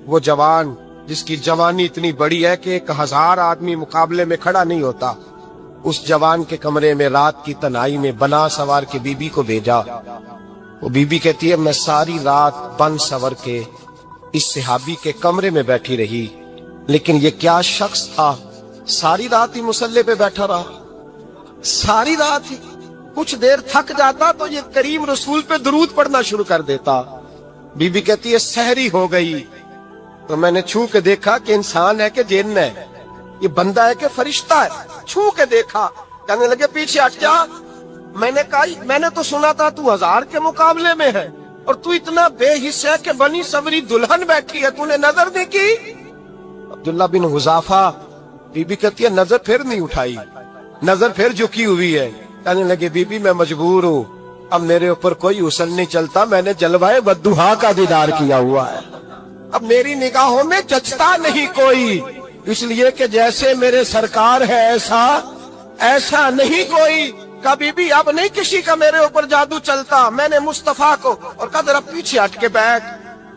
وہ جوان جس کی جوانی اتنی بڑی ہے کہ 1000 آدمی مقابلے میں کھڑا نہیں ہوتا، اس جوان کے کمرے میں رات کی تنہائی میں بنا سوار کے بی بی کو بھیجا۔ وہ بی بی کہتی ہے میں ساری رات بن سور کے اس صحابی کے کمرے میں بیٹھی رہی، لیکن یہ کیا شخص تھا، ساری رات ہی مصلے پہ بیٹھا رہا، ساری رات ہی۔ کچھ دیر تھک جاتا تو یہ کریم رسول پہ درود پڑھنا شروع کر دیتا۔ بی بی کہتی ہے سحری ہو گئی تو میں نے چھو کے دیکھا کہ انسان ہے کہ جن ہے، یہ بندہ ہے کہ فرشتہ ہے، چھو کے دیکھا۔ کہنے لگے پیچھے ہٹ جا۔ میں نے کہا میں نے تو سنا تھا تو 1000 کے مقابلے میں ہے اور تو اتنا بے حس ہے کہ بنی سوری دلہن بیٹھی ہے، تو نے نظر نہیں کی؟ عبداللہ بن حذافہ، بی بی کہتی ہے نظر پھر نہیں اٹھائی، نظر پھر جھکی ہوئی ہے۔ کہنے لگے بی بی میں مجبور ہوں، اب میرے اوپر کوئی حسن نہیں چلتا، میں نے جلوائے بدوحا کا دیدار کیا ہوا ہے، اب میری نگاہوں میں جچتا نہیں کوئی، اس لیے کہ جیسے میرے سرکار ہے ایسا نہیں کوئی۔ کبھی بھی اب نہیں کسی کا میرے اوپر جادو چلتا۔ میں نے مصطفیٰ کو اور کہا ذرا پیچھے ہٹ کے بیٹھ،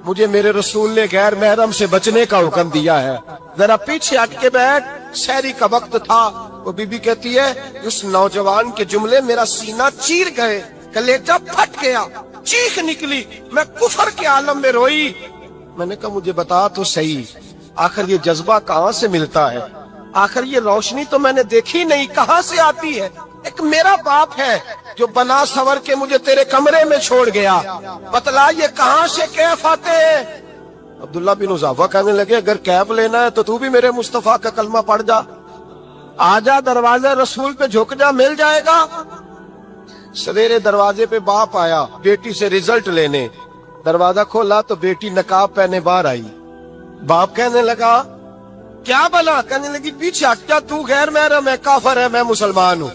مجھے میرے رسول نے غیر محرم سے بچنے کا حکم دیا ہے، ذرا پیچھے ہٹ کے بیٹھ۔ سحری کا وقت تھا۔ وہ بی بی کہتی ہے اس نوجوان کے جملے میرا سینہ چیر گئے، کلیجہ پھٹ گیا، چیخ نکلی، میں کفر کے عالم میں روئی۔ میں نے کہا مجھے بتا تو صحیح، آخر یہ جذبہ کہاں سے ملتا ہے، آخر یہ روشنی تو میں نے دیکھی نہیں، کہاں سے آتی ہے؟ ایک میرا باپ ہے جو بنا سور کے مجھے تیرے کمرے میں چھوڑ گیا، بتلا یہ کہاں سے کیف آتے ہیں؟ عبداللہ بن حذافہ کہنے لگے اگر کیف لینا ہے تو بھی میرے مصطفیٰ کا کلمہ پڑھ جا، آجا دروازے رسول پہ جھک جا، مل جائے گا۔ سویرے دروازے پہ باپ آیا بیٹی سے رزلٹ لینے، دروازہ کھولا تو بیٹی نقاب پہنے باہر آئی۔ باپ کہنے لگا کیا بنا؟ کہنے لگی پیچھے ہٹ جا، تو غیر محرم ہے، کافر ہے، میں مسلمان ہوں۔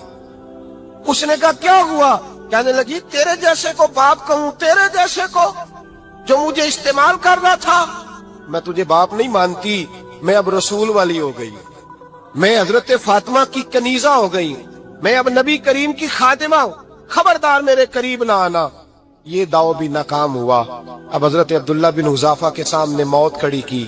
اس نے کہا کیا ہوا؟ کہنے لگی تیرے جیسے کو باپ کہوں، تیرے جیسے کو جو مجھے استعمال کر رہا تھا؟ میں تجھے باپ نہیں مانتی، میں اب رسول والی ہو گئی، میں حضرت فاطمہ کی کنیزہ ہو گئی، میں اب نبی کریم کی خادمہ ہوں، خبردار میرے قریب نہ آنا۔ یہ داؤ بھی ناکام ہوا۔ اب حضرت عبداللہ بن حذافہ کے سامنے موت کھڑی کی،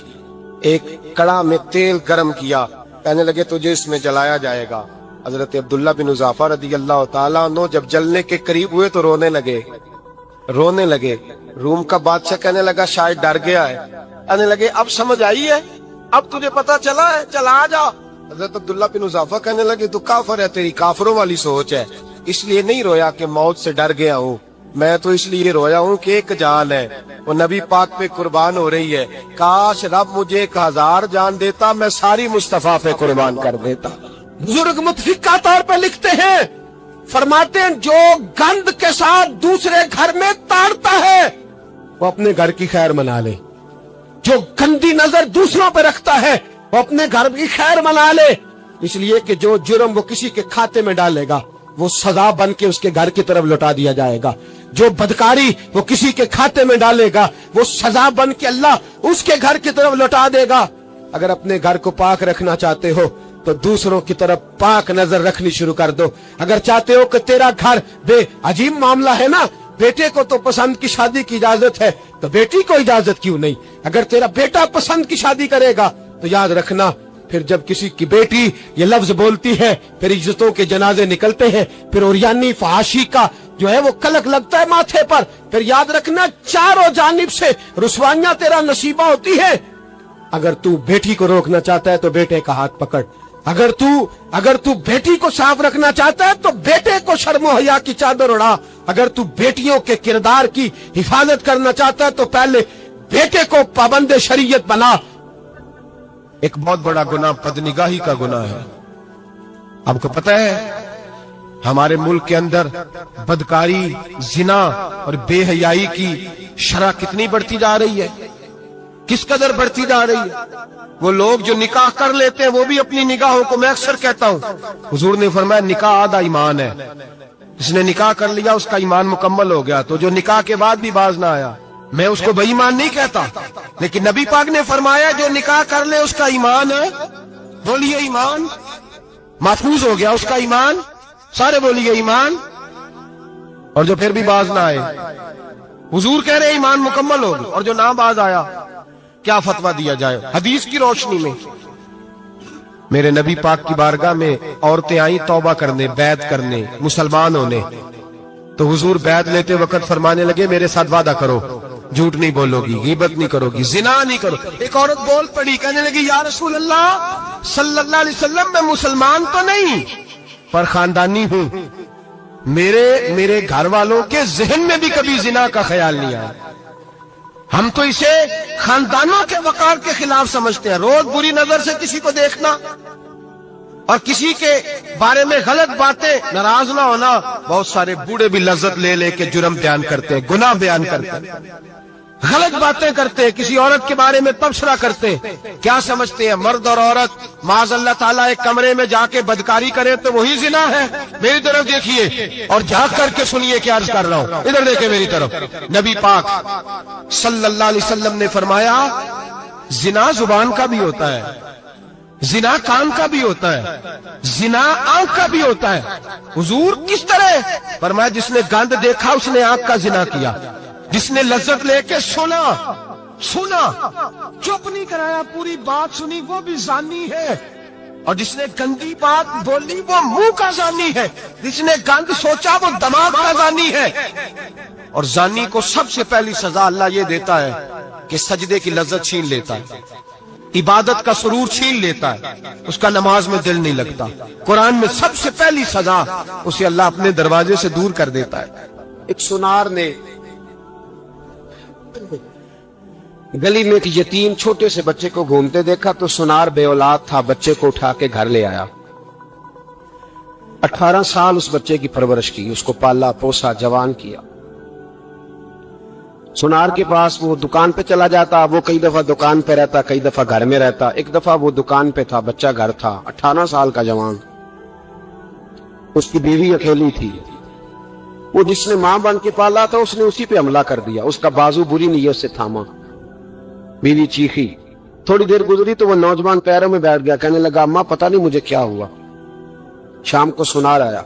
ایک کڑا میں تیل گرم کیا، کہنے لگے تجھے اس میں جلایا جائے گا۔ حضرت عبداللہ بن حذافہ رضی اللہ تعالیٰ عنہ جب جلنے کے قریب ہوئے تو رونے لگے۔ روم کا بادشاہ کہنے لگا شاید ڈر گیا ہے، کہنے لگے اب سمجھ آئی ہے، اب تجھے پتا چلا ہے، چلا جا۔ حضرت عبداللہ بن حذافہ کہنے لگے تو کافر ہے، تیری کافروں والی سوچ ہے، اس لیے نہیں رویا کہ موت سے ڈر گیا ہوں، میں تو اس لیے رویا ہوں کہ ایک جان ہے وہ نبی پاک پہ قربان ہو رہی ہے، کاش رب مجھے 1000 جان دیتا، میں ساری مصطفیٰ پہ قربان کر دیتا۔ بزرگ متفقہ طور پہ لکھتے ہیں، فرماتے ہیں جو گند کے ساتھ دوسرے گھر میں تاڑتا ہے وہ اپنے گھر کی خیر منا لے، جو گندی نظر دوسروں پہ رکھتا ہے وہ اپنے گھر کی خیر منا لے، اس لیے کہ جو جرم وہ کسی کے کھاتے میں ڈالے گا وہ سزا بن کے اس کے گھر کی طرف لوٹا دیا جائے گا، جو بدکاری وہ کسی کے کھاتے میں ڈالے گا وہ سزا بن کے اللہ اس کے گھر کی طرف لوٹا دے گا۔ اگر اپنے گھر کو پاک رکھنا چاہتے ہو تو دوسروں کی طرف پاک نظر رکھنی شروع کر دو۔ اگر چاہتے ہو کہ تیرا گھر بے عجیب معاملہ ہے نا، بیٹے کو تو پسند کی شادی کی اجازت ہے تو بیٹی کو اجازت کیوں نہیں؟ اگر تیرا بیٹا پسند کی شادی کرے گا تو یاد رکھنا پھر جب کسی کی بیٹی یہ لفظ بولتی ہے پھر عزتوں کے جنازے نکلتے ہیں، پھر اوریانی فحاشی کا جو ہے وہ کلک لگتا ہے ماتھے پر، پھر یاد رکھنا چاروں جانب سے رسوائیاں تیرا نصیبہ ہوتی ہے۔ اگر تو بیٹی کو روکنا چاہتا ہے تو بیٹے کا ہاتھ پکڑ، اگر تو بیٹی کو صاف رکھنا چاہتا ہے تو بیٹے کو شرم و حیا کی چادر اڑا، اگر تو بیٹیوں کے کردار کی حفاظت کرنا چاہتا ہے تو پہلے بیٹے کو پابند شریعت بنا۔ ایک بہت بڑا گناہ بدنگاہی کا گناہ ہے۔ آپ کو پتہ ہے ہمارے ملک کے اندر بدکاری، زنا اور بے حیائی کی شرح کتنی بڑھتی جا رہی ہے، کس قدر بڑھتی جا رہی ہے۔ وہ لوگ جو نکاح کر لیتے ہیں وہ بھی اپنی نگاہوں کو، میں اکثر کہتا ہوں، حضور نے فرمایا نکاح آدھا ایمان ہے، جس نے نکاح کر لیا اس کا ایمان مکمل ہو گیا، تو جو نکاح کے بعد بھی باز نہ آیا میں اس کو بے ایمان نہیں کہتا، لیکن نبی پاک نے فرمایا جو نکاح کر لے اس کا ایمان ہے، بولیے ایمان، محفوظ ہو گیا اس کا ایمان، سارے بولیے ایمان، اور جو پھر بھی باز نہ آئے، حضور کہہ رہے ایمان مکمل ہو گیا، اور جو نہ باز آیا کیا فتویٰ دیا جائے حدیث کی روشنی میں؟ میرے نبی پاک کی بارگاہ میں عورتیں آئیں توبہ کرنے، بیعت کرنے، مسلمان ہونے، تو حضور بیعت لیتے وقت فرمانے لگے میرے ساتھ وعدہ کرو، جھوٹ نہیں بولو گی، غیبت نہیں کرو گی، زنا نہیں کرو۔ ایک عورت بول پڑی، کہنے لگی یا رسول اللہ صلی اللہ علیہ وسلم میں مسلمان تو نہیں پر خاندانی ہوں، میرے گھر والوں کے ذہن میں بھی کبھی زنا کا خیال نہیں آیا، ہم تو اسے خاندانوں کے وقار کے خلاف سمجھتے ہیں۔ روز بری نظر سے کسی کو دیکھنا اور کسی کے بارے میں غلط باتیں، ناراض نہ ہونا۔ بہت سارے بوڑھے بھی لذت لے لے کے جرم بیان کرتے ہیں، گناہ بیان کرتے ہیں، غلط باتیں کرتے ہیں، کسی عورت کے بارے میں تبصرہ کرتے ہیں۔ کیا سمجھتے ہیں مرد اور عورت معاذ اللہ تعالیٰ ایک کمرے میں جا کے بدکاری کرے تو وہی زنا ہے؟ میری طرف دیکھیے اور جھانک کر کے سنیے کیا عرض کر رہا ہوں، ادھر دیکھیں میری طرف۔ نبی پاک صلی اللہ علیہ وسلم نے فرمایا زنا زبان کا بھی ہوتا ہے، زنا کان کا بھی ہوتا ہے، زنا آنکھ کا بھی ہوتا ہے۔ حضور کس طرح؟ فرمایا جس نے گند دیکھا اس نے آنکھ کا زنا کیا، جس نے لذت لے کے سنا چپ نہیں کرایا، پوری بات سنی، وہ بھی زانی ہے، اور جس نے گندی بات بولی وہ منہ کا زانی ہے، جس نے گند سوچا وہ دماغ کا زانی ہے۔ اور زانی کو سب سے پہلی سزا اللہ یہ دیتا ہے کہ سجدے کی لذت چھین لیتا ہے، عبادت کا سرور چھین لیتا ہے، اس کا نماز میں دل نہیں لگتا۔ قرآن میں سب سے پہلی سزا اسے اللہ اپنے دروازے سے دور کر دیتا ہے۔ ایک سنار نے گلی میں ایک یتیم چھوٹے سے بچے کو گھومتے دیکھا تو سنار بے اولاد تھا، بچے کو اٹھا کے گھر لے آیا۔ 18 سال اس بچے کی پرورش کی، اس کو پالا پوسا، جوان کیا۔ سنار کے پاس وہ دکان پہ چلا جاتا، وہ کئی دفعہ دکان پہ رہتا، کئی دفعہ گھر میں رہتا۔ ایک دفعہ وہ دکان پہ تھا، بچہ گھر تھا، 18 سال کا جوان، اس کی بیوی اکیلی تھی۔ وہ جس نے ماں بن کے پالا تھا اس نے اسی پہ حملہ کر دیا، اس کا بازو بری نیت سے تھاما، بیوی چیخی۔ تھوڑی دیر گزری تو وہ نوجوان پیروں میں بیٹھ گیا، کہنے لگا اماں پتہ نہیں مجھے کیا ہوا۔ شام کو سنار آیا،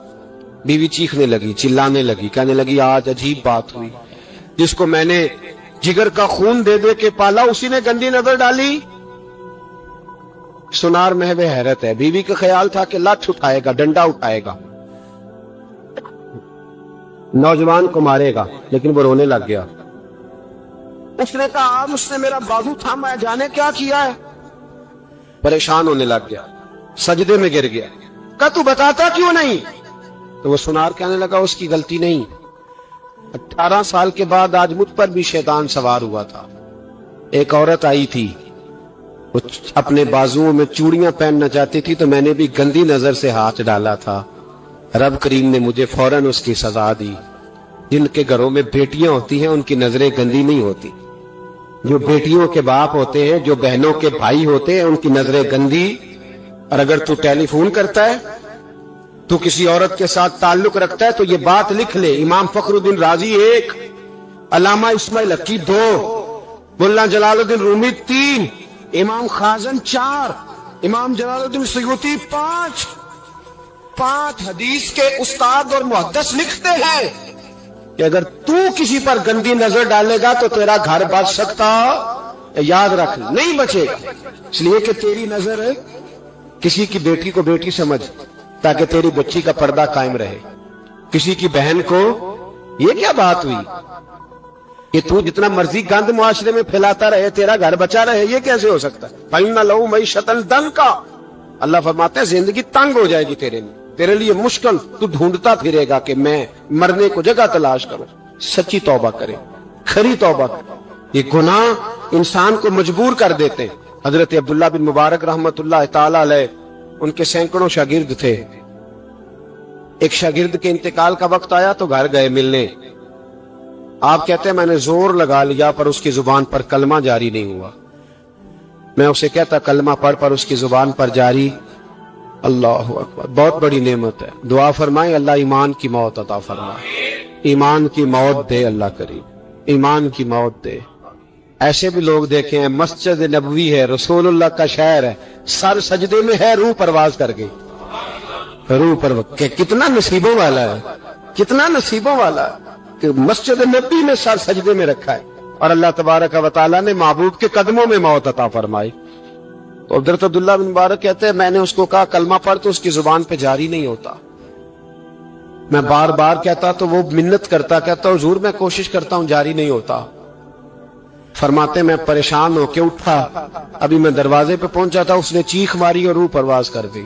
بیوی چیخنے لگی، چلانے لگی، کہنے لگی آج عجیب بات ہوئی، جس کو میں نے جگر کا خون دے دے کے پالا اسی نے گندی نظر ڈالی۔ سنار محو حیرت ہے، بیوی کا خیال تھا کہ لاٹھ اٹھائے گا، ڈنڈا اٹھائے گا، نوجوان کو مارے گا، لیکن وہ رونے لگ گیا۔ اس نے کہا اس نے میرا بازو تھاما ہے، جانے کیا کیا ہے۔ پریشان ہونے لگ گیا، سجدے میں گر گیا، کہا تو بتاتا کیوں نہیں؟ تو وہ سنار کہنے لگا اس کی غلطی نہیں، 18 سال کے بعد آج مجھ پر بھی شیطان سوار ہوا تھا۔ ایک عورت آئی تھی، وہ اپنے بازوؤں میں چوڑیاں پہننا چاہتی تھی تو میں نے بھی گندی نظر سے ہاتھ ڈالا تھا، رب کریم نے مجھے فوراً اس کی سزا دی۔ جن کے گھروں میں بیٹیاں ہوتی ہیں ان کی نظریں گندی نہیں ہوتی، جو بیٹیوں کے باپ ہوتے ہیں، جو بہنوں کے بھائی ہوتے ہیں، ان کی نظریں گندی۔ اور اگر تو ٹیلی فون کرتا ہے، تو کسی عورت کے ساتھ تعلق رکھتا ہے تو یہ بات لکھ لے، امام فخر الدین رازی 1، علامہ اسماعیل حقی 2، ملا جلال الدین رومی 3، امام خازن 4، امام جلال الدین سیوطی 5 حدیث کے استاد اور محدث لکھتے ہیں کہ اگر تو کسی پر گندی نظر ڈالے گا تو تیرا گھر بچ سکتا، یاد رکھ نہیں بچے گا، اس لیے کہ تیری نظر کسی کی بیٹی کو بیٹی سمجھ تاکہ تیری بچی کا پردہ قائم رہے، کسی کی بہن کو۔ یہ کیا بات ہوئی کہ تو جتنا مرضی گند معاشرے میں پھیلاتا رہے تیرا گھر بچا رہے؟ یہ کیسے ہو سکتا ہے؟ فَإِنَّ لَهُ مَعِيشَةً ضَنْكَ، اللہ فرماتے ہیں زندگی تنگ ہو جائے گی تیرے لیے مشکل، تو ڈھونڈتا پھرے گا کہ میں مرنے کو جگہ تلاش کروں۔ سچی توبہ کرے، کھری توبہ کرے۔ یہ گناہ انسان کو مجبور کر دیتے ہیں۔ حضرت عبداللہ بن مبارک رحمت اللہ تعالی علیہ، ان کے سینکڑوں شاگرد تھے، ایک شاگرد کے انتقال کا وقت آیا تو گھر گئے ملنے۔ آپ کہتے ہیں میں نے زور لگا لیا پر اس کی زبان پر کلمہ جاری نہیں ہوا۔ میں اسے کہتا کلمہ پڑھ پر اس کی زبان پر جاری۔ اللہ اکبر، بہت بڑی نعمت ہے۔ دعا فرمائیں اللہ ایمان کی موت عطا فرمائے، ایمان کی موت دے اللہ کریم، ایمان کی موت دے۔ ایسے بھی لوگ دیکھے ہیں، مسجد نبوی ہے، رسول اللہ کا شہر ہے، سر سجدے میں ہے، روح پرواز کر گئی، روح پرواز۔ کتنا نصیبوں والا ہے، کتنا نصیبوں والا ہے کہ مسجد نبی میں سر سجدے میں رکھا ہے۔ اور اللہ تبارک و تعالیٰ نے محبوب کے قدموں میں موت عطا فرمائی۔ تو حضرت عبداللہ بن مبارک کہتے ہیں میں نے اس کو کہا کلمہ پڑھ، تو اس کی زبان پہ جاری نہیں ہوتا۔ میں بار بار کہتا تو وہ منت کرتا، کہتا حضور میں کوشش کرتا ہوں جاری نہیں ہوتا۔ فرماتے میں پریشان ہو کے اٹھا، ابھی میں دروازے پہ پہنچا تھا، اس نے چیخ ماری اور روح پرواز کر دی۔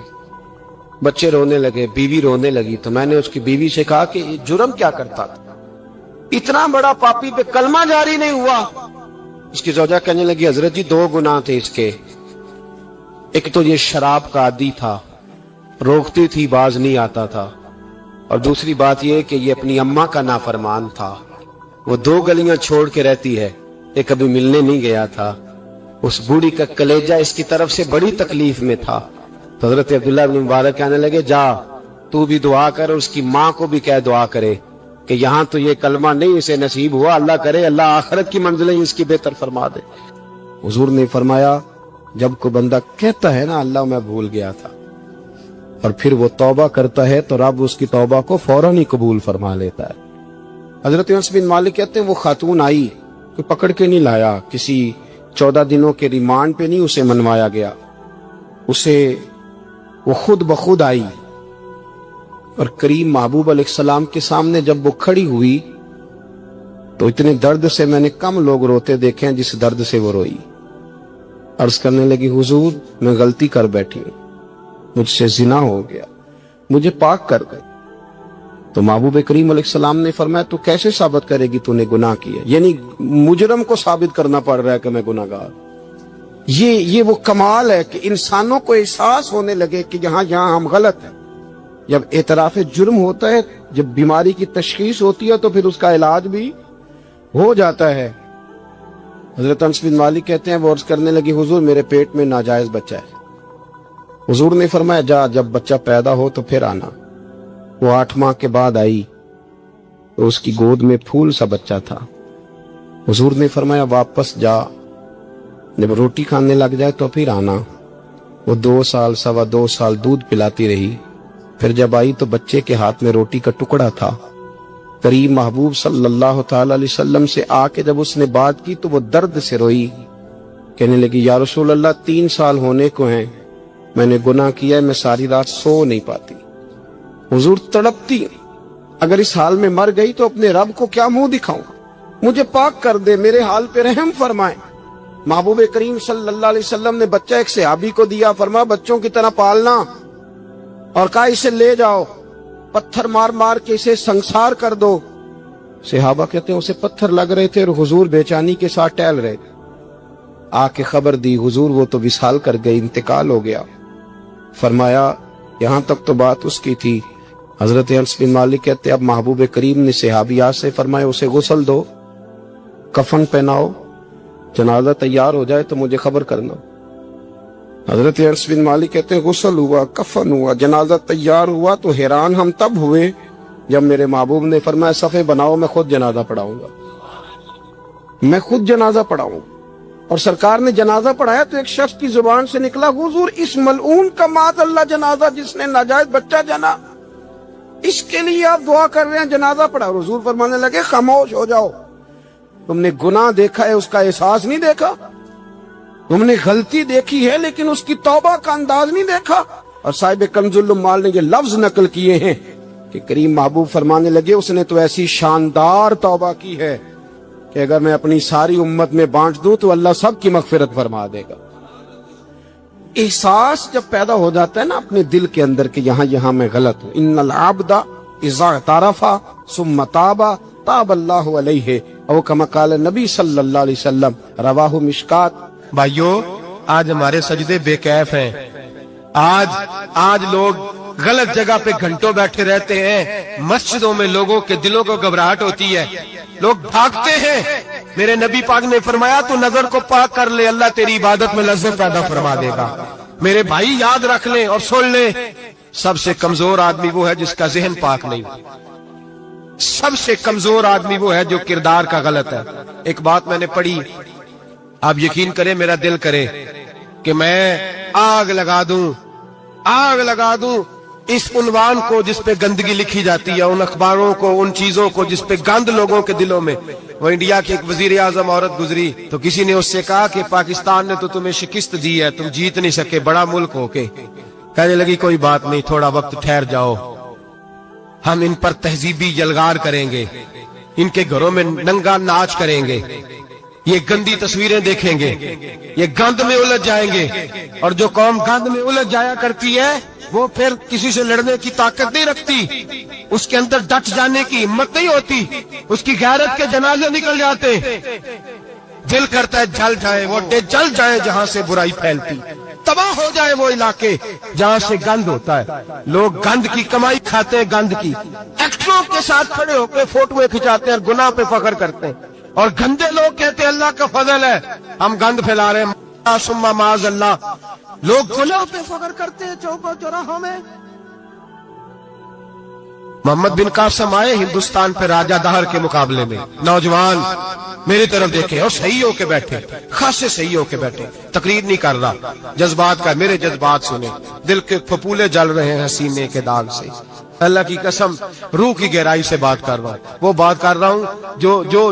بچے رونے لگے، بیوی رونے لگی، تو میں نے اس کی بیوی سے کہا کہ یہ جرم کیا کرتا تھا، اتنا بڑا پاپی پہ کلمہ جاری نہیں ہوا۔ اس کی زوجہ کہنے لگی حضرت جی 2 گناہ تھے اس کے، ایک تو یہ شراب کا عادی تھا، روکتی تھی باز نہیں آتا تھا، اور دوسری بات یہ کہ یہ اپنی اماں کا نافرمان تھا، وہ 2 گلیاں چھوڑ کے رہتی ہے، یہ کبھی ملنے نہیں گیا تھا، اس بوڑھی کا کلیجہ اس کی طرف سے بڑی تکلیف میں تھا۔ تو حضرت عبداللہ بن مبارک کہنے لگے جا تو بھی دعا کر، اور اس کی ماں کو بھی کہہ دعا کرے کہ یہاں تو یہ کلمہ نہیں اسے نصیب ہوا، اللہ کرے اللہ آخرت کی منزلیں اس کی بہتر فرما دے۔ حضور نے فرمایا جب کوئی بندہ کہتا ہے نا اللہ میں بھول گیا تھا، اور پھر وہ توبہ کرتا ہے تو رب اس کی توبہ کو فوراً ہی قبول فرما لیتا ہے۔ حضرت انس بن مالک کہتے ہیں وہ خاتون آئی، کوئی پکڑ کے نہیں لایا، کسی 14 دنوں کے ریمانڈ پہ نہیں اسے منوایا گیا، اسے وہ خود بخود آئی، اور کریم محبوب علیہ السلام کے سامنے جب وہ کھڑی ہوئی تو اتنے درد سے میں نے کم لوگ روتے دیکھے ہیں جس درد سے وہ روئی۔ عرض کرنے لگی حضور میں غلطی کر بیٹھی ہوں، مجھ سے زنا ہو گیا، مجھے پاک کر گئی۔ تو محبوب کریم علیہ السلام نے فرمایا تو کیسے ثابت کرے گی تو نے گناہ کیا؟ یعنی مجرم کو ثابت کرنا پڑ رہا ہے کہ میں گناہ گار۔ یہ وہ کمال ہے کہ انسانوں کو احساس ہونے لگے کہ یہاں ہم غلط ہیں۔ جب اعتراف جرم ہوتا ہے، جب بیماری کی تشخیص ہوتی ہے تو پھر اس کا علاج بھی ہو جاتا ہے۔ حضرت انس بن مالک کہتے ہیں وہ عرض کرنے لگی حضور میرے پیٹ میں ناجائز بچہ ہے۔ حضور نے فرمایا جا جب بچہ پیدا ہو تو پھر آنا۔ وہ 8 ماہ کے بعد آئی تو اس کی گود میں پھول سا بچہ تھا۔ حضور نے فرمایا واپس جا، جب روٹی کھانے لگ جائے تو پھر آنا۔ وہ 2 سال 2.25 سال دودھ پلاتی رہی، پھر جب آئی تو بچے کے ہاتھ میں روٹی کا ٹکڑا تھا۔ کریم محبوب صلی اللہ تعالی علیہ وسلم سے آ کے جب اس نے بات کی تو وہ درد سے روئی، کہنے لگی یا رسول اللہ 3 سال ہونے کو ہیں، میں نے گناہ کیا ہے، میں ساری رات سو نہیں پاتی۔ حضور تڑپتی، اگر اس حال میں مر گئی تو اپنے رب کو کیا منہ دکھاؤں، مجھے پاک کر دے، میرے حال پہ رحم فرمائے۔ محبوب کریم صلی اللہ علیہ وسلم نے بچہ ایک صحابی کو دیا، فرمایا بچوں کی طرح پالنا، اور کہا اسے لے جاؤ، پتھر مار مار کے اسے سنسار کر دو۔ صحابہ کہتے ہیں اسے پتھر لگ رہے تھے اور حضور بے چینی کے ساتھ ٹہل رہے تھے۔ آ کے خبر دی حضور وہ تو وصال کر گئے، انتقال ہو گیا۔ فرمایا یہاں تک تو بات اس کی تھی۔ حضرت انس بن مالک کہتے اب محبوب کریم نے صحابیات سے فرمایا اسے غسل دو، کفن پہناؤ، جنازہ تیار ہو جائے تو مجھے خبر کرنا۔ حضرت انس بن مالک کہتے ہیں غسل ہوا، کفن ہوا، جنازہ تیار ہوا تو حیران ہم تب ہوئے جب میرے محبوب نے فرمایا صفے بناؤ، میں خود جنازہ پڑھاؤں گا، میں خود جنازہ پڑھاؤں گا۔ اور سرکار نے جنازہ پڑھایا تو ایک شخص کی زبان سے نکلا حضور اس ملعون کا معاذ اللہ جنازہ جس نے ناجائز بچہ جنا، اس کے لیے آپ دعا کر رہے ہیں، جنازہ پڑھا۔ حضور فرمانے لگے خاموش ہو جاؤ، تم نے گناہ دیکھا ہے اس کا احساس نہیں دیکھا، تم نے غلطی دیکھی ہے لیکن اس کی توبہ کا انداز نہیں دیکھا۔ اور صاحب کنز العمال نے یہ لفظ نقل کیے ہیں کہ کریم محبوب فرمانے لگے اس نے تو ایسی شاندار توبہ کی ہے کہ اگر میں اپنی ساری امت میں بانٹ دوں تو اللہ سب کی مغفرت فرما دے گا۔ احساس جب پیدا ہو جاتا ہے نا اپنے دل کے اندر کہ یہاں میں غلط ہوں، ان العبد اذا اعترف ثم تاب تاب اللہ علیہ، او کما قال نبی صلی اللہ علیہ وسلم، رواہ مشکات۔ بھائیو آج ہمارے سجدے بے کیف ہیں، آج لوگ غلط جگہ پہ گھنٹوں بیٹھے رہتے ہیں، مسجدوں میں لوگوں کے دلوں کو گھبراہٹ ہوتی ہے، لوگ بھاگتے ہیں۔ میرے نبی پاک نے فرمایا تو نظر کو پاک کر لے، اللہ تیری عبادت میں لذت پیدا فرما دے گا۔ میرے بھائی یاد رکھ لیں اور سن لیں، سب سے کمزور آدمی وہ ہے جس کا ذہن پاک نہیں، سب سے کمزور آدمی وہ ہے جو کردار کا غلط ہے۔ ایک بات میں نے پڑھی، آپ یقین کریں میرا دل کرے کہ میں آگ لگا دوں اس عنوان کو جس پہ گندگی لکھی جاتی ہے، ان اخباروں کو، ان چیزوں کو جس پہ گند لوگوں کے دلوں میں. وہ انڈیا کی ایک وزیر اعظم عورت گزری تو کسی نے اس سے کہا کہ پاکستان نے تو تمہیں شکست دی ہے، تم جیت نہیں سکے بڑا ملک ہو کے. کہنے لگی کوئی بات نہیں، تھوڑا وقت ٹھہر جاؤ، ہم ان پر تہذیبی یلغار کریں گے، ان کے گھروں میں ننگا ناچ کریں گے، یہ گندی تصویریں دیکھیں گے، یہ گند میں الجھ جائیں گے. اور جو قوم گند میں الجھ جایا کرتی ہے وہ پھر کسی سے لڑنے کی طاقت نہیں رکھتی، اس کے اندر ڈٹ جانے کی ہمت نہیں ہوتی، اس کی غیرت کے جنازے نکل جاتے. دل کرتا ہے جل جائے وہ جل جائے جہاں سے برائی پھیلتی، تباہ ہو جائے وہ علاقے جہاں سے گند ہوتا ہے. لوگ گند کی کمائی کھاتے ہیں، گند کی. ایکٹروں کے ساتھ کھڑے ہو کے فوٹویں کھچاتے ہیں اور گناہ پہ فخر کرتے ہیں، اور گندے لوگ کہتے ہیں اللہ کا فضل ہے ہم گند پھیلا رہے ہیں، ثم معاذ اللہ. لوگ گناہ پہ فخر کرتے ہیں چوکوں چوراہوں میں. محمد بن قاسم آئے ہندوستان پہ راجہ دہر کے مقابلے میں، نوجوان میری طرف دیکھے اور صحیح ہو کے بیٹھے، خاصے صحیح ہو کے بیٹھے، تقریر نہیں کر رہا، جذبات کا. میرے جذبات سنے، دل کے پھپولے جل رہے ہیں سینے کے داغ سے. اللہ کی قسم روح کی گہرائی سے بات کر رہا ہوں، وہ بات کر رہا ہوں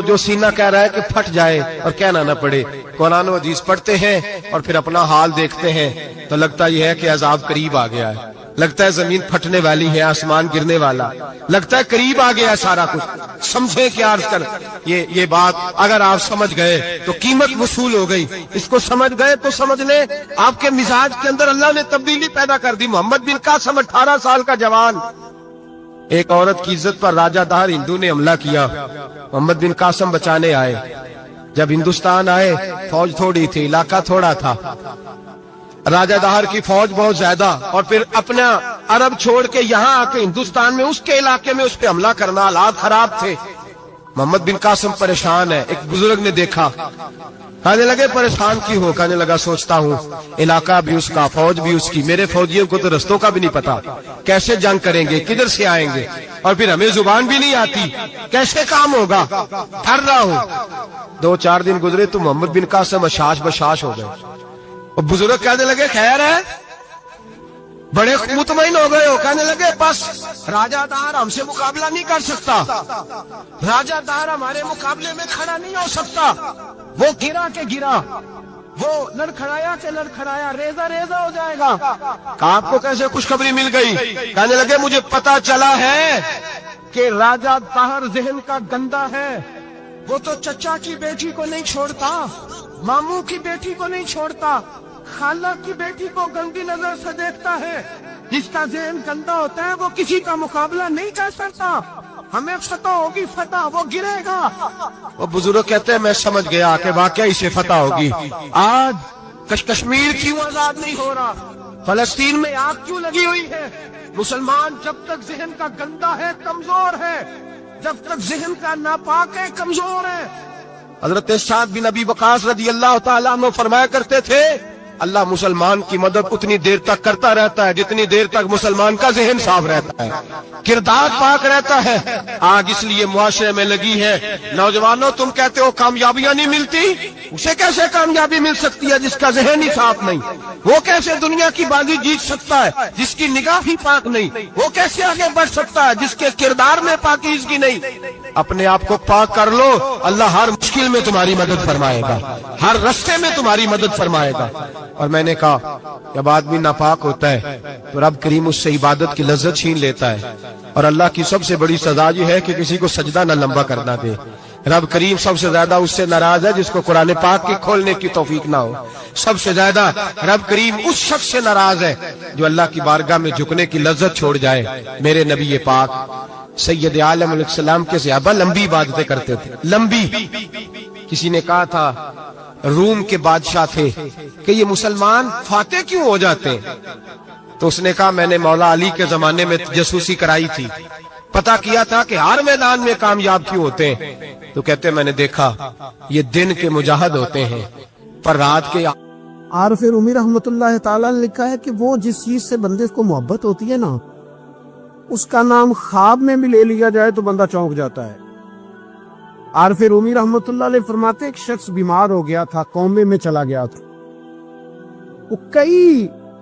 جو سینہ کہہ رہا ہے کہ پھٹ جائے اور کہنا نہ پڑے. قرآن و حدیث پڑھتے ہیں اور پھر اپنا حال دیکھتے ہیں تو لگتا یہ ہے کہ عذاب قریب آ گیا ہے، لگتا ہے زمین پھٹنے والی ہے، آسمان گرنے والا، لگتا ہے قریب آ گیا ہے سارا کچھ. سمجھے کہ عرض کر یہ بات اگر آپ سمجھ گئے تو قیمت وصول ہو گئی. اس کو سمجھ گئے تو سمجھ لیں آپ کے مزاج کے اندر اللہ نے تبدیلی پیدا کر دی. محمد بن قاسم 18 سال کا جوان، ایک عورت کی عزت پر راجہ دہر ہندو نے حملہ کیا، محمد بن قاسم بچانے آئے. جب ہندوستان آئے فوج تھوڑی تھی، علاقہ تھوڑا تھا، راجہ دہر کی فوج بہت زیادہ، اور پھر اپنا عرب چھوڑ کے یہاں آ کے ہندوستان میں اس کے علاقے میں اس پہ حملہ کرنا، حالات خراب تھے. محمد بن قاسم پریشان ہے. ایک بزرگ نے دیکھا، کہنے لگے پریشان کی ہو؟ کہنے لگا سوچتا ہوں علاقہ بھی اس کا، فوج بھی اس کی، میرے فوجیوں کو تو رستوں کا بھی نہیں پتا، کیسے جنگ کریں گے، کدھر سے آئیں گے، اور پھر ہمیں زبان بھی نہیں آتی، کیسے کام ہوگا، ڈر رہا ہوں. 2-4 دن گزرے تو محمد بن قاسم اشاش بشاش ہو گئے. اور بزرگ کہنے لگے خیر ہے، بڑے مطمئن ہو گئے ہو. کہنے لگے بس راجہ دہر ہم سے مقابلہ نہیں کر سکتا، راجہ دہر ہمارے مقابلے میں کھڑا نہیں ہو سکتا. وہ گرا کے گرا، وہ لڑکھڑایا کے لڑکھڑایا، ریزہ ریزہ ہو جائے گا. آپ کو کیسے خوشخبری مل گئی؟ کہنے لگے مجھے پتا چلا ہے کہ راجہ دہر ذہن کا گندا ہے، وہ تو چچا کی بیٹی کو نہیں چھوڑتا، ماموں کی بیٹی کو نہیں چھوڑتا، خالہ کی بیٹی کو گندی نظر سے دیکھتا ہے. جس کا ذہن گندا ہوتا ہے وہ کسی کا مقابلہ نہیں کر سکتا. ہمیں فتح ہوگی، فتح، وہ گرے گا. وہ بزرگ کہتے ہیں میں سمجھ گیا کہ واقعی اسے فتح ہوگی. آج کشمیر کیوں آزاد نہیں ہو رہا، فلسطین میں آگ کیوں لگی ہوئی ہے؟ مسلمان جب تک ذہن کا گندا ہے کمزور ہے، جب تک ذہن کا ناپاک ہے کمزور ہے. حضرت سعد بن ابی وقاص رضی اللہ تعالیٰ عنہ فرمایا کرتے تھے اللہ مسلمان کی مدد اتنی دیر تک کرتا رہتا ہے جتنی دیر تک مسلمان کا ذہن صاف رہتا ہے، کردار پاک رہتا ہے. آگ اس لیے معاشرے میں لگی ہے. نوجوانوں تم کہتے ہو کامیابیاں نہیں ملتی، اسے کیسے کامیابی مل سکتی ہے جس کا ذہن ہی صاف نہیں؟ وہ کیسے دنیا کی بازی جیت سکتا ہے جس کی نگاہ ہی پاک نہیں؟ وہ کیسے آگے بڑھ سکتا ہے جس کے کردار میں پاکیزگی نہیں؟ اپنے آپ کو پاک کر لو، اللہ ہر مشکل میں تمہاری مدد فرمائے گا، ہر رستے میں تمہاری مدد فرمائے گا. اور میں نے کہا جب آدمی ناپاک ہوتا ہے تو رب کریم اس سے عبادت کی لذت چھین لیتا ہے، اور اللہ کی سب سے بڑی سزا یہ ہے کہ کسی کو سجدہ نہ لمبا کرنا دے. رب کریم سب سے زیادہ اس سے ناراض ہے جس کو قرآن پاک کی کھولنے کی توفیق نہ ہو. سب سے زیادہ رب کریم اس شخص سے ناراض ہے جو اللہ کی بارگاہ میں جھکنے کی لذت چھوڑ جائے. میرے نبی پاک سید عالم علیہ السلام کے صحابہ لمبی عبادتیں کرتے تھے، لمبی. کسی نے کہا تھا روم کے بادشاہ تھے کہ یہ مسلمان فاتح کیوں ہو جاتے ہیں؟ تو اس نے کہا میں نے مولا علی کے زمانے میں جاسوسی کرائی تھی، پتا کیا تھا کہ ہر میدان میں کامیاب کیوں ہوتے ہیں. تو کہتے میں نے دیکھا یہ دن کے مجاہد ہوتے ہیں پر رات کے. عارف رومی رحمۃ اللہ تعالیٰ نے لکھا ہے کہ وہ جس چیز سے بندے کو محبت ہوتی ہے نا، اس کا نام خواب میں بھی لے لیا جائے تو بندہ چونک جاتا ہے. عارف رومی رحمۃ اللہ علیہ فرماتے ایک شخص بیمار ہو گیا تھا، کومے میں چلا گیا تھا. وہ کئی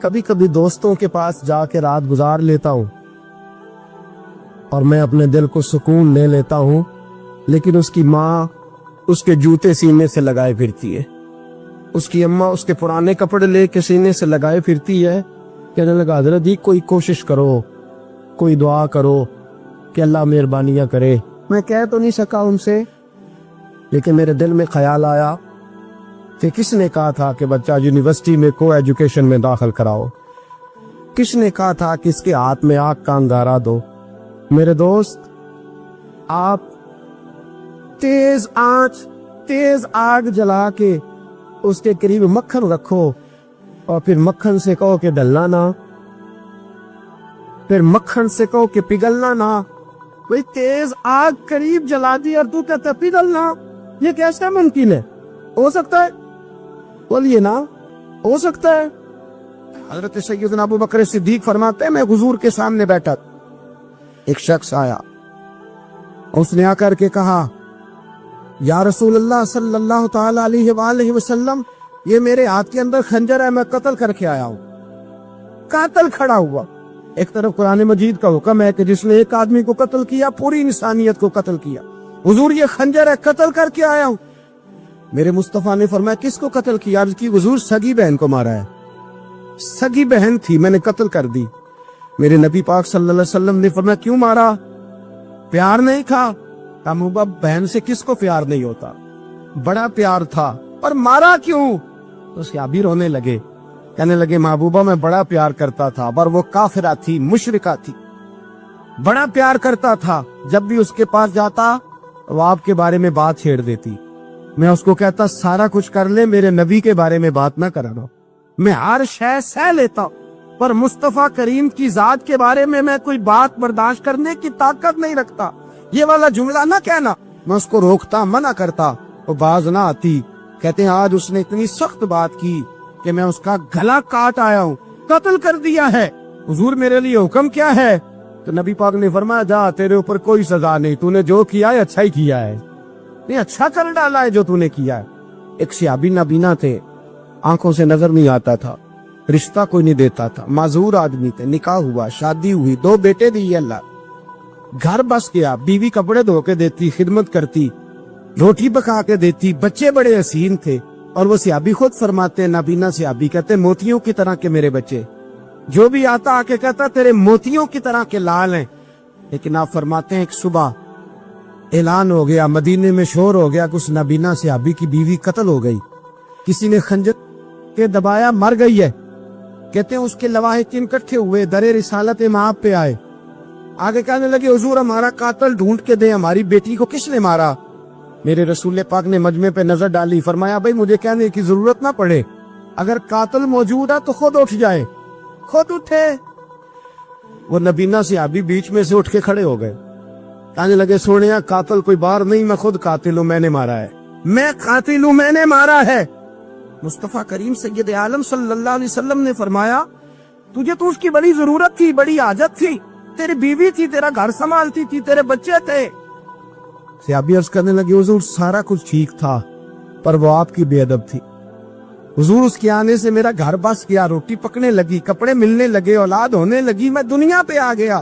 کبھی کبھی دوستوں کے پاس جا کے رات گزار لیتا ہوں اور میں اپنے دل کو سکون لے لیتا ہوں، لیکن اس کی ماں اس کے جوتے سینے سے لگائے پھرتی ہے، اس کی اماں اس کے پرانے کپڑے لے کے سینے سے لگائے پھرتی ہے۔ کہنے لگا حضرت جی کوئی کوشش کرو، کوئی دعا کرو کہ اللہ مہربانیاں کرے۔ میں کہہ تو نہیں سکا ان سے، لیکن میرے دل میں خیال آیا کہ کس نے کہا تھا کہ بچہ یونیورسٹی میں کو ایجوکیشن میں داخل کراؤ، کس نے کہا تھا کہ اس کے ہاتھ میں آگ کا انگارہ دو۔ میرے دوست، آپ تیز آگ جلا کے اس کے قریب مکھن رکھو اور پھر مکھن سے کہو کہ ڈلنا نہ، پھر مکھن سے کہو کہ پگھلنا نہ۔ بھئی تیز آگ قریب جلا دی اور تو کہتا پگھلنا، یہ کیسا ممکن ہے؟ ہو سکتا ہے؟ بولیے نا، ہو سکتا ہے؟ حضرت سیدنا ابو بکر صدیق فرماتے ہیں میں حضور کے سامنے بیٹھا، ایک شخص آیا، اس نے آ کر کے کہا یا رسول اللہ صلی اللہ تعالی علیہ وآلہ وسلم، یہ میرے ہاتھ کے اندر خنجر ہے، میں قتل کر کے آیا ہوں۔ قاتل کھڑا ہوا، ایک طرف قرآن مجید کا حکم ہے کہ جس نے ایک آدمی کو قتل کیا پوری انسانیت کو قتل کیا، حضور یہ خنجر ہے، قتل کر کے آیا ہوں۔ میرے مصطفیٰ نے فرمایا کس کو قتل کیا؟ عرض کی حضور سگی بہن کو مارا ہے، سگی بہن تھی، میں نے قتل کر دی۔ میرے نبی پاک صلی اللہ علیہ وسلم نے فرمایا کیوں مارا؟ پیار نہیں تھا؟ محبوبہ بہن سے کس کو پیار نہیں ہوتا، بڑا پیار تھا، پر مارا کیوں؟ تو صحابی رونے لگے، کہنے لگے محبوبہ میں بڑا پیار کرتا تھا، پر وہ کافرہ تھی، مشرکہ تھی، بڑا پیار کرتا تھا، جب بھی اس کے پاس جاتا وہ آپ کے بارے میں بات چھیڑ دیتی، میں اس کو کہتا سارا کچھ کر لے میرے نبی کے بارے میں بات نہ کرنا، میں ہر شے سہ لیتا، پر مصطفیٰ کریم کی ذات کے بارے میں کوئی بات برداشت کرنے کی طاقت نہیں رکھتا، یہ والا جملہ نہ کہنا۔ میں اس کو روکتا، منع کرتا، وہ باز نہ آتی۔ کہتے ہیں آج اس نے اتنی سخت بات کی کہ میں اس کا گلا کاٹ آیا ہوں، قتل کر دیا ہے۔ حضور میرے لیے حکم کیا ہے؟ تو نبی پاک نے فرمایا جا، تیرے اوپر کوئی سزا نہیں، تو نے جو کیا ہے اچھا ہی کیا ہے، نہیں اچھا کر ڈالا ہے جو تو نے کیا ہے۔ ایک صحابی نابینا تھے، آنکھوں سے نظر نہیں آتا تھا، رشتہ کوئی نہیں دیتا تھا، معذور آدمی تھے، نکاح ہوا، شادی ہوئی، 2 بیٹے دیے اللہ، گھر بس گیا، بیوی کپڑے دھو کے دیتی، خدمت کرتی، روٹی پکا کے دیتی، بچے بڑے حسین تھے، اور وہ صحابی خود فرماتے ہیں، نابینا صحابی کہتے ہیں موتیوں کی طرح کے میرے بچے، جو بھی آتا آ کے کہتا تیرے موتیوں کی طرح کے لال ہیں۔ لیکن آپ فرماتے ہیں ایک صبح اعلان ہو گیا، مدینے میں شور ہو گیا کہ اس نابینا صحابی کی بیوی قتل ہو گئی، کسی نے خنجر کے دبایا، مر گئی ہے۔ کہتے ہیں اس کے لواحقین اکٹھے ہوئے، در رسالت مآب پہ آئے، آگے کہنے لگے حضور ہمارا قاتل ڈھونڈ کے دیں، ہماری بیٹی کو کس نے مارا؟ میرے رسول پاک نے مجمع پہ نظر ڈالی، فرمایا بھائی مجھے کہنے کی ضرورت نہ پڑے، اگر قاتل موجود ہے تو خود اٹھ جائے۔ خود اٹھے، وہ نبینا صحابی بیچ میں سے اٹھ کے کھڑے ہو گئے، کہنے لگے سونیا قاتل کوئی بار نہیں، میں خود قاتل ہوں، میں نے مارا ہے، میں قاتل ہوں، میں نے مارا ہے۔ مصطفیٰ کریم سید عالم صلی اللہ علیہ وسلم نے فرمایا تجھے تو اس کی بڑی ضرورت تھی، بڑی حاجت تھی، تیری بیوی تھی، تیرا گھر سنبھالتی تھی، تیرے بچے تھے۔ صحابی عرض کرنے لگے حضور سارا کچھ ٹھیک تھا، پر وہ آپ کی بے ادب تھی، حضور اس کے آنے سے میرا گھر بس گیا، روٹی پکنے لگی، کپڑے ملنے لگے، اولاد ہونے لگی، میں دنیا پہ آ گیا،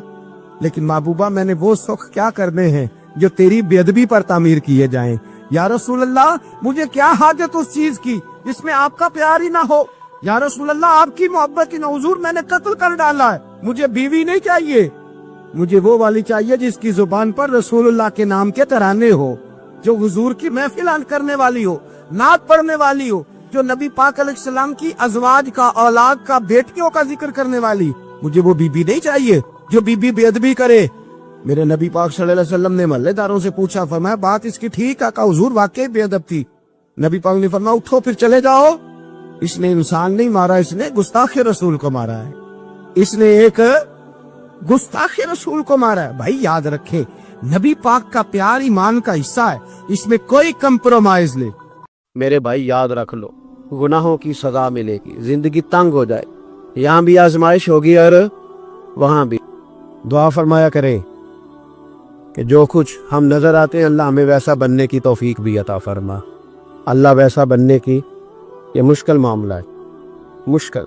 لیکن محبوبہ میں نے وہ سخ کیا کرنے ہیں جو تیری بے ادبی پر تعمیر کیے جائیں۔ یا رسول اللہ مجھے کیا حاجت اس چیز کی جس میں آپ کا پیار ہی نہ ہو، یا رسول اللہ آپ کی محبت ہی نہ، حضور میں نے قتل کر ڈالا ہے، مجھے بیوی نہیں چاہیے، مجھے وہ والی چاہیے جس کی زبان پر رسول اللہ کے نام کے ترانے ہو، جو حضور کی محفل کرنے والی ہو، نعت پڑھنے والی ہو، جو نبی پاک علیہ السلام کی ازواج کا، اولاد کا، بیٹیوں کا ذکر کرنے والی۔ مجھے وہ بی بی نہیں چاہیے جو بی بی بے ادبی کرے۔ میرے نبی پاک صلی اللہ علیہ وسلم نے محلے داروں سے پوچھا، فرمایا بات اس کی ٹھیک ہے؟ کہا حضور واقعی بے ادب تھی۔ نبی پاک نے فرمایا اٹھو پھر چلے جاؤ، اس نے انسان نہیں مارا، اس نے گستاخ رسول کو مارا ہے، اس نے ایک گستاخ رسول کو مارا ہے۔ بھائی یاد رکھے نبی پاک کا پیار ایمان کا حصہ ہے، اس میں کوئی کمپرومائز نہیں۔ میرے بھائی یاد رکھ لو، گناہوں کی سزا ملے گی، زندگی تنگ ہو جائے، یہاں بھی آزمائش ہوگی اور وہاں بھی۔ دعا فرمایا کریں کہ جو کچھ ہم نظر آتے ہیں اللہ ہمیں ویسا بننے کی توفیق بھی عطا فرما۔ اللہ ویسا بننے کی یہ مشکل معاملہ ہے، مشکل،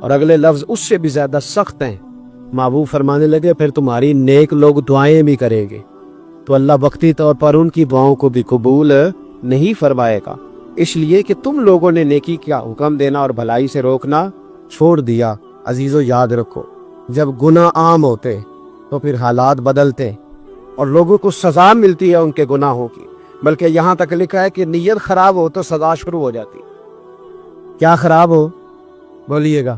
اور اگلے لفظ اس سے بھی زیادہ سخت ہیں. محبوب فرمانے لگے پھر تمہاری نیک لوگ دعائیں بھی کریں گے تو اللہ وقتی طور پر ان کی دعاؤں کو بھی قبول نہیں فرمائے گا، اس لیے کہ تم لوگوں نے نیکی کا حکم دینا اور بھلائی سے روکنا چھوڑ دیا. عزیزو یاد رکھو، جب گناہ عام ہوتے تو پھر حالات بدلتے اور لوگوں کو سزا ملتی ہے ان کے گناہوں کی، بلکہ یہاں تک لکھا ہے کہ نیت خراب ہو تو سزا شروع ہو جاتی. کیا خراب ہو؟ بولیے گا.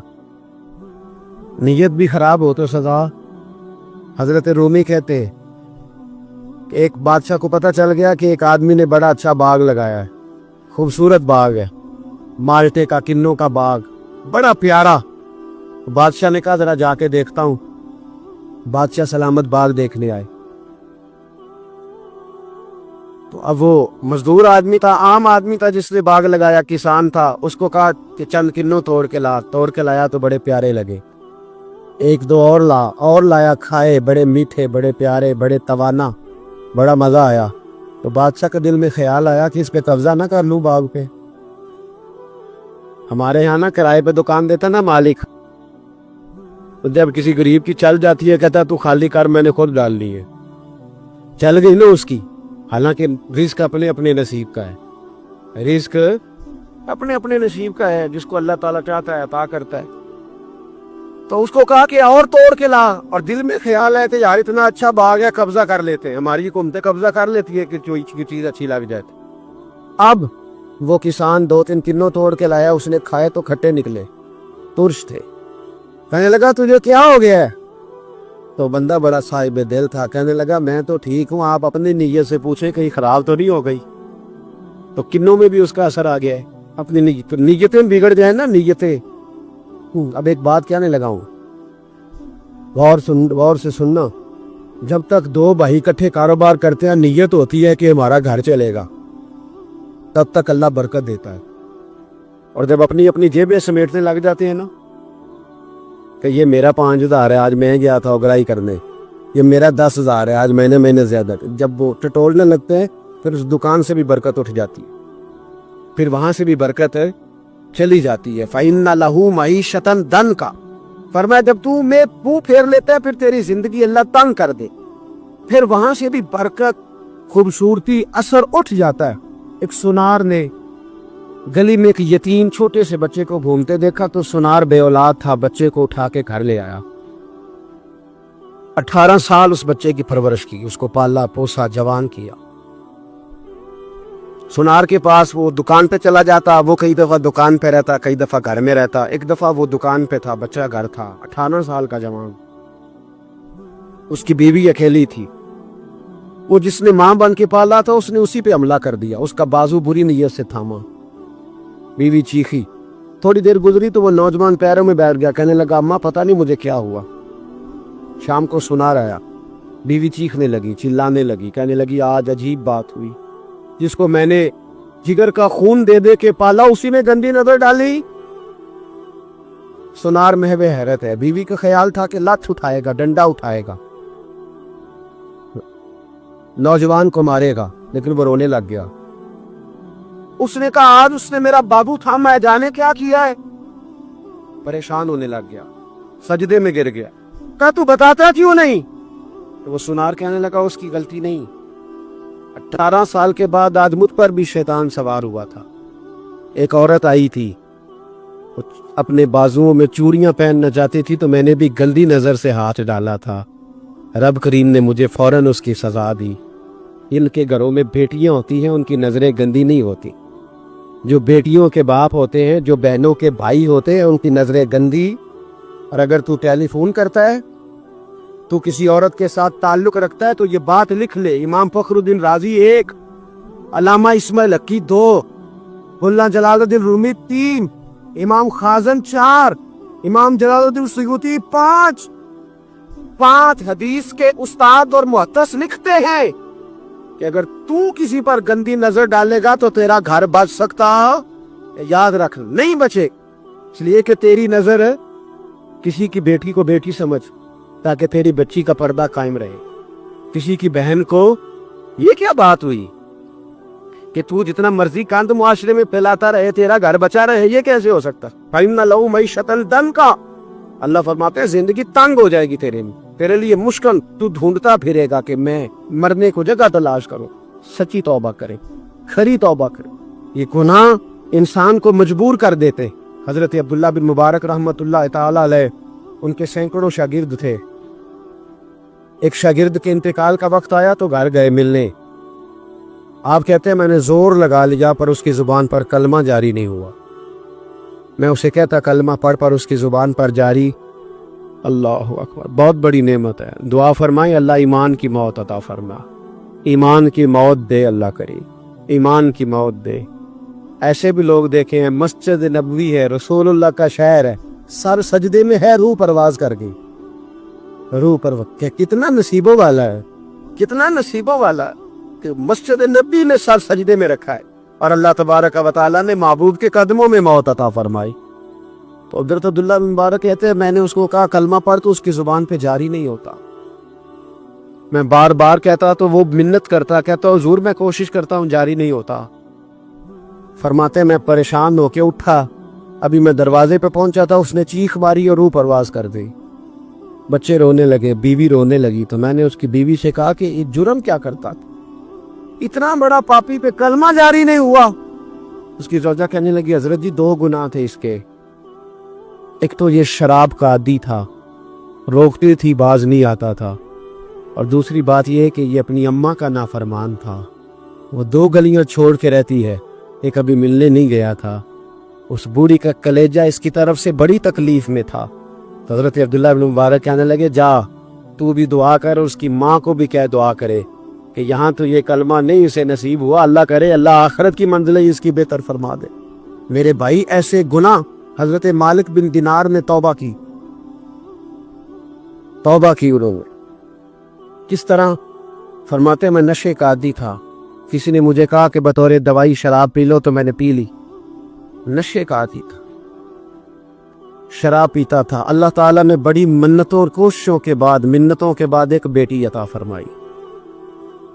نیت بھی خراب ہو تو سزا. حضرت رومی کہتے کہ ایک بادشاہ کو پتہ چل گیا کہ ایک آدمی نے بڑا اچھا باغ لگایا ہے، خوبصورت باغ ہے، مالٹے کا، کنوں کا باغ، بڑا پیارا. بادشاہ نے کہا ذرا جا کے دیکھتا ہوں. بادشاہ سلامت باغ دیکھنے آئے تو اب وہ مزدور آدمی تھا، عام آدمی تھا جس نے باغ لگایا، کسان تھا. اس کو کہا کہ چند کنوں توڑ کے لایا تو بڑے پیارے لگے. ایک دو اور لایا، کھائے، بڑے میٹھے، بڑے پیارے، بڑے توانا، بڑا مزہ آیا. تو بادشاہ کے دل میں خیال آیا کہ اس پہ قبضہ نہ کر لوں باغ پہ. ہمارے یہاں نا کرائے پہ دکان دیتا نا مالک، تو جب کسی غریب کی چل جاتی ہے کہتا تو خالی کر، میں نے خود ڈال لی ہے. چل گئی نا اس کی، حالانکہ رزق اپنے اپنے نصیب کا ہے، رزق اپنے اپنے نصیب کا ہے، جس کو اللہ تعالیٰ چاہتا ہے عطا کرتا ہے. تو اس کو کہا کہ اور توڑ کے لا، اور دل میں خیال ہے کہ یار اتنا اچھا باغ ہے، قبضہ کر لیتے ہیں. ہماری حکومتیں قبضہ کر لیتی ہے کہ کوئی چیز اچھی لگ جائے. اب وہ کسان 2-3 کنوں توڑ کے لایا، اس نے کھائے تو کھٹے نکلے، ترش تھے. کہنے لگا تجھے کیا ہو گیا ہے؟ تو بندہ بڑا صاحب دل تھا، کہنے لگا میں تو ٹھیک ہوں، آپ اپنی نیت سے پوچھیں کہیں خراب تو نہیں ہو گئی. تو کنوں میں بھی اس کا اثر آ گیا ہے. اپنی نیتیں بگڑ جائیں نا، نیتیں. اب ایک بات کہنے لگا ہوں، غور سے سننا. جب تک دو بھائی اکٹھے کاروبار کرتے ہیں، نیت ہوتی ہے کہ ہمارا گھر چلے گا، تب تک اللہ برکت دیتا ہے. اور جب اپنی اپنی جیبیں سمیٹنے لگ جاتے ہیں نا کہ یہ میرا 5,000 ہے، آج میں گیا تھا اگرائی کرنے، یہ میرا 10,000 ہے، آج میں نے زیادہ، جب وہ ٹٹولنے لگتے ہیں پھر اس دکان سے بھی برکت اٹھ جاتی ہے، پھر وہاں سے بھی برکت چلی جاتی ہے. فَإِنَّ لَهُ مَعِيشَةً ضَنْكَ، فرمایا جب تو میں منہ پھیر لیتا ہے پھر تیری زندگی اللہ تنگ کر دے، پھر وہاں سے بھی برکت، خوبصورتی، اثر اٹھ جاتا ہے. ایک سونار نے گلی میں ایک یتیم چھوٹے سے بچے کو گھومتے دیکھا تو سونار بے اولاد تھا، بچے کو اٹھا کے گھر لے آیا. 18 سال اس بچے کی پرورش کی، اس کو پالا پوسا، جوان کیا. سونار کے پاس وہ دکان پہ چلا جاتا، وہ کئی دفعہ دکان پہ رہتا، کئی دفعہ گھر میں رہتا. ایک دفعہ وہ دکان پہ تھا، بچہ گھر تھا، 18 سال کا جوان. اس کی بیوی اکیلی تھی. وہ جس نے ماں بن کے پالا تھا اس نے اسی پہ حملہ کر دیا، اس کا بازو بری نیت سے تھاما. بیوی چیخی. تھوڑی دیر گزری تو وہ نوجوان پیروں میں بیٹھ گیا، کہنے لگا اماں پتہ نہیں مجھے کیا ہوا. شام کو سونار آیا، بیوی چیخنے لگی، چلانے لگی، کہنے لگی آج عجیب بات ہوئی، جس کو میں نے جگر کا خون دے دے کے پالا اسی میں گندی نظر ڈالی. سونار محو حیرت ہے. بیوی کا خیال تھا کہ لات اٹھائے گا، ڈنڈا اٹھائے گا، نوجوان کو مارے گا، لیکن وہ رونے لگ گیا. اس نے کہا آج اس نے میرا بابو تھا، میں جانے کیا کیا ہے. پریشان ہونے لگ گیا، سجدے میں گر گیا. کہا تو بتاتا کیوں نہیں؟ تو وہ سونار کہنے لگا اس کی غلطی نہیں. 18 سال کے بعد آج مجھ پر بھی شیطان سوار ہوا تھا. ایک عورت آئی تھی، اپنے بازوؤں میں چوڑیاں پہننا چاہتی تھی تو میں نے بھی گندی نظر سے ہاتھ ڈالا تھا. رب کریم نے مجھے فوراً اس کی سزا دی. ان کے گھروں میں بیٹیاں ہوتی ہیں، ان کی نظریں گندی نہیں ہوتی. جو بیٹیوں کے باپ ہوتے ہیں، جو بہنوں کے بھائی ہوتے ہیں، ان کی نظریں گندی. اور اگر تو ٹیلی فون کرتا ہے، تو کسی عورت کے ساتھ تعلق رکھتا ہے تو یہ بات لکھ لے، امام فخر الدین رازی 1، علامہ اسماعیل حقی 2، ملا جلال الدین رومی 3، امام خازن 4، امام جلال الدین سیوطی 5 حدیث کے استاد اور محدث لکھتے ہیں کہ اگر تو کسی پر گندی نظر ڈالے گا تو تیرا گھر بچ سکتا، یاد رکھ نہیں بچے. اس لیے کہ تیری نظر کسی کی بیٹی کو بیٹی سمجھ تاکہ تیری بچی کا پردہ قائم رہے. کسی کی بہن کو، یہ کیا بات ہوئی، کہ تو جتنا مرضی کاند معاشرے میں پھیلاتا رہے تیرا گھر بچا رہے، یہ کیسے ہو سکتا؟ فَإِنَّ لَهُ مَعِيشَةً ضَنْكًا، اللہ فرماتے ہیں زندگی تنگ ہو جائے گی تیرے لیے مشکل، تو ڈھونڈتا پھرے گا کہ میں مرنے کو جگہ تلاش کروں۔ سچی توبہ کرے، کھری توبہ کرے۔ یہ گناہ انسان کو مجبور کر دیتے۔ حضرت عبداللہ بن مبارک رحمۃ اللہ تعالی علیہ، ان کے سینکڑوں شاگرد تھے، ایک شاگرد کے انتقال کا وقت آیا تو گھر گئے ملنے۔ آپ کہتے ہیں میں نے زور لگا لیا پر اس کی زبان پر کلمہ جاری نہیں ہوا۔ میں اسے کہتا کلمہ پڑھ پر اس کی زبان پر جاری۔ اللہ اکبر، بہت بڑی نعمت ہے۔ دعا فرمائیں اللہ ایمان کی موت عطا فرما، ایمان کی موت دے اللہ کرے، ایمان کی موت دے۔ ایسے بھی لوگ دیکھے ہیں، مسجد نبوی ہے، رسول اللہ کا شہر ہے، سر سجدے میں ہے، روح پرواز کر گئی، روح پرواز۔ کتنا نصیبوں والا ہے، کتنا نصیبوں والا ہے کہ مسجد نبی نے سر سجدے میں رکھا ہے اور اللہ تبارک و تعالیٰ نے محبوب کے قدموں میں موت عطا فرمائی۔ تو حضرت عبداللہ بن مبارک کہتے ہیں میں نے اس کو کہا کلمہ پڑھ تو اس کی زبان پہ جاری نہیں ہوتا۔ میں بار بار کہتا تو وہ منت کرتا، کہتا حضور میں کوشش کرتا ہوں جاری نہیں ہوتا۔ فرماتے میں پریشان ہو کے اٹھا، ابھی میں دروازے پہ پہنچا تھا، اس نے چیخ ماری اور روح پرواز کر دی۔ بچے رونے لگے، بیوی رونے لگی، تو میں نے اس کی بیوی سے کہا کہ یہ جرم کیا کرتا تھا، اتنا بڑا پاپی پہ کلمہ جاری نہیں ہوا۔ اس کی زوجہ کہنے لگی حضرت جی دو گناہ تھے اس کے، ایک تو یہ شراب کا عادی تھا، روکتی تھی باز نہیں آتا تھا، اور دوسری بات یہ کہ یہ اپنی اماں کا نافرمان تھا، وہ 2 گلیاں چھوڑ کے رہتی ہے، ایک ابھی ملنے نہیں گیا تھا۔ اس بوڑھی کا کلیجہ اس کی طرف سے بڑی تکلیف میں تھا۔ تو حضرت عبداللہ بن مبارک کہنے لگے جا تو بھی دعا کر اور اس کی ماں کو بھی کہہ دعا کرے کہ یہاں تو یہ کلمہ نہیں اسے نصیب ہوا، اللہ کرے اللہ آخرت کی منزلیں اس کی بہتر فرما دے۔ میرے بھائی ایسے گناہ حضرت مالک بن دینار نے توبہ کی انہوں نے۔ کس طرح؟ فرماتے میں نشے کا عادی تھا، کسی نے مجھے کہا کہ بطور دوائی شراب پی لو تو میں نے پی لی، نشے کا عادی تھا، شراب پیتا تھا۔ اللہ تعالیٰ نے بڑی منتوں اور کوششوں کے بعد ایک بیٹی عطا فرمائی،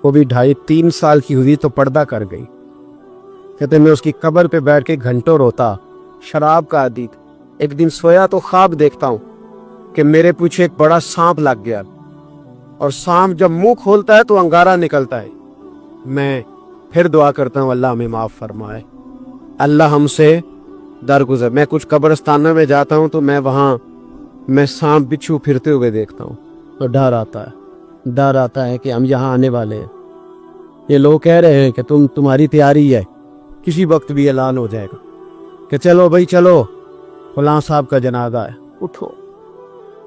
وہ بھی 2.5-3 سال کی ہوئی تو پردہ کر گئی۔ کہتے میں اس کی قبر پہ بیٹھ کے گھنٹوں روتا، شراب کا عادی تھا۔ ایک دن سویا تو خواب دیکھتا ہوں کہ میرے پیچھے ایک بڑا سانپ لگ گیا، اور سانپ جب منہ کھولتا ہے تو انگارہ نکلتا ہے۔ میں پھر دعا کرتا ہوں اللہ ہمیں معاف فرمائے، اللہ ہم سے درگزر۔ میں کچھ قبرستانوں میں جاتا ہوں تو میں سانپ بچھو پھرتے ہوئے دیکھتا ہوں تو ڈر آتا ہے کہ ہم یہاں آنے والے ہیں۔ یہ لوگ کہہ رہے ہیں کہ تمہاری تیاری ہے، کسی وقت بھی اعلان ہو جائے گا کہ چلو بھائی چلو فلاں صاحب کا جنازہ ہے، اٹھو۔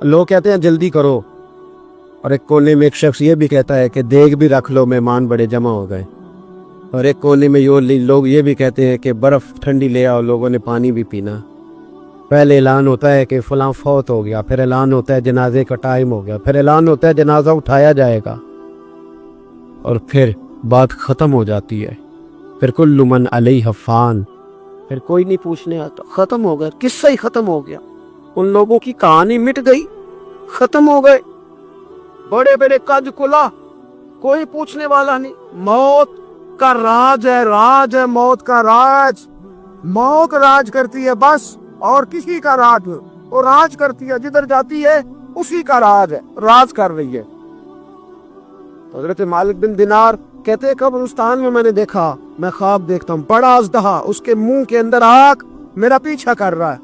لوگ کہتے ہیں جلدی کرو، اور ایک کونے میں ایک شخص یہ بھی کہتا ہے کہ دیگ بھی رکھ لو، مہمان بڑے جمع ہو گئے، اور ایک کونے میں لوگ یہ بھی کہتے ہیں کہ برف ٹھنڈی لے آؤ، لوگوں نے پانی بھی پینا۔ پہلے اعلان ہوتا ہے کہ فلاں فوت ہو گیا، پھر اعلان ہوتا ہے جنازے کا ٹائم ہو گیا، پھر اعلان ہوتا ہے جنازہ اٹھایا جائے گا، اور پھر بات ختم ہو جاتی ہے۔ پھر کل من علیہ فان، پھر کوئی نہیں پوچھنے آتا، ختم ہو گیا، قصہ ہی ختم ہو گیا، ان لوگوں کی کہانی مٹ گئی، ختم ہو گئے، بڑے بڑے قد کلا، کوئی پوچھنے والا نہیں۔ موت کا راج ہے موت کا راج، موت راج کرتی ہے بس، اور کسی کا راج وہ راج کرتی ہے، جدھر جاتی ہے اسی کا راج ہے، راج کر رہی ہے۔ حضرت مالک بن دینار کہتے ہیں قبرستان میں نے دیکھا، میں خواب دیکھتا ہوں بڑا اژدہا، اس کے منہ کے اندر آگ میرا پیچھا کر رہا ہے،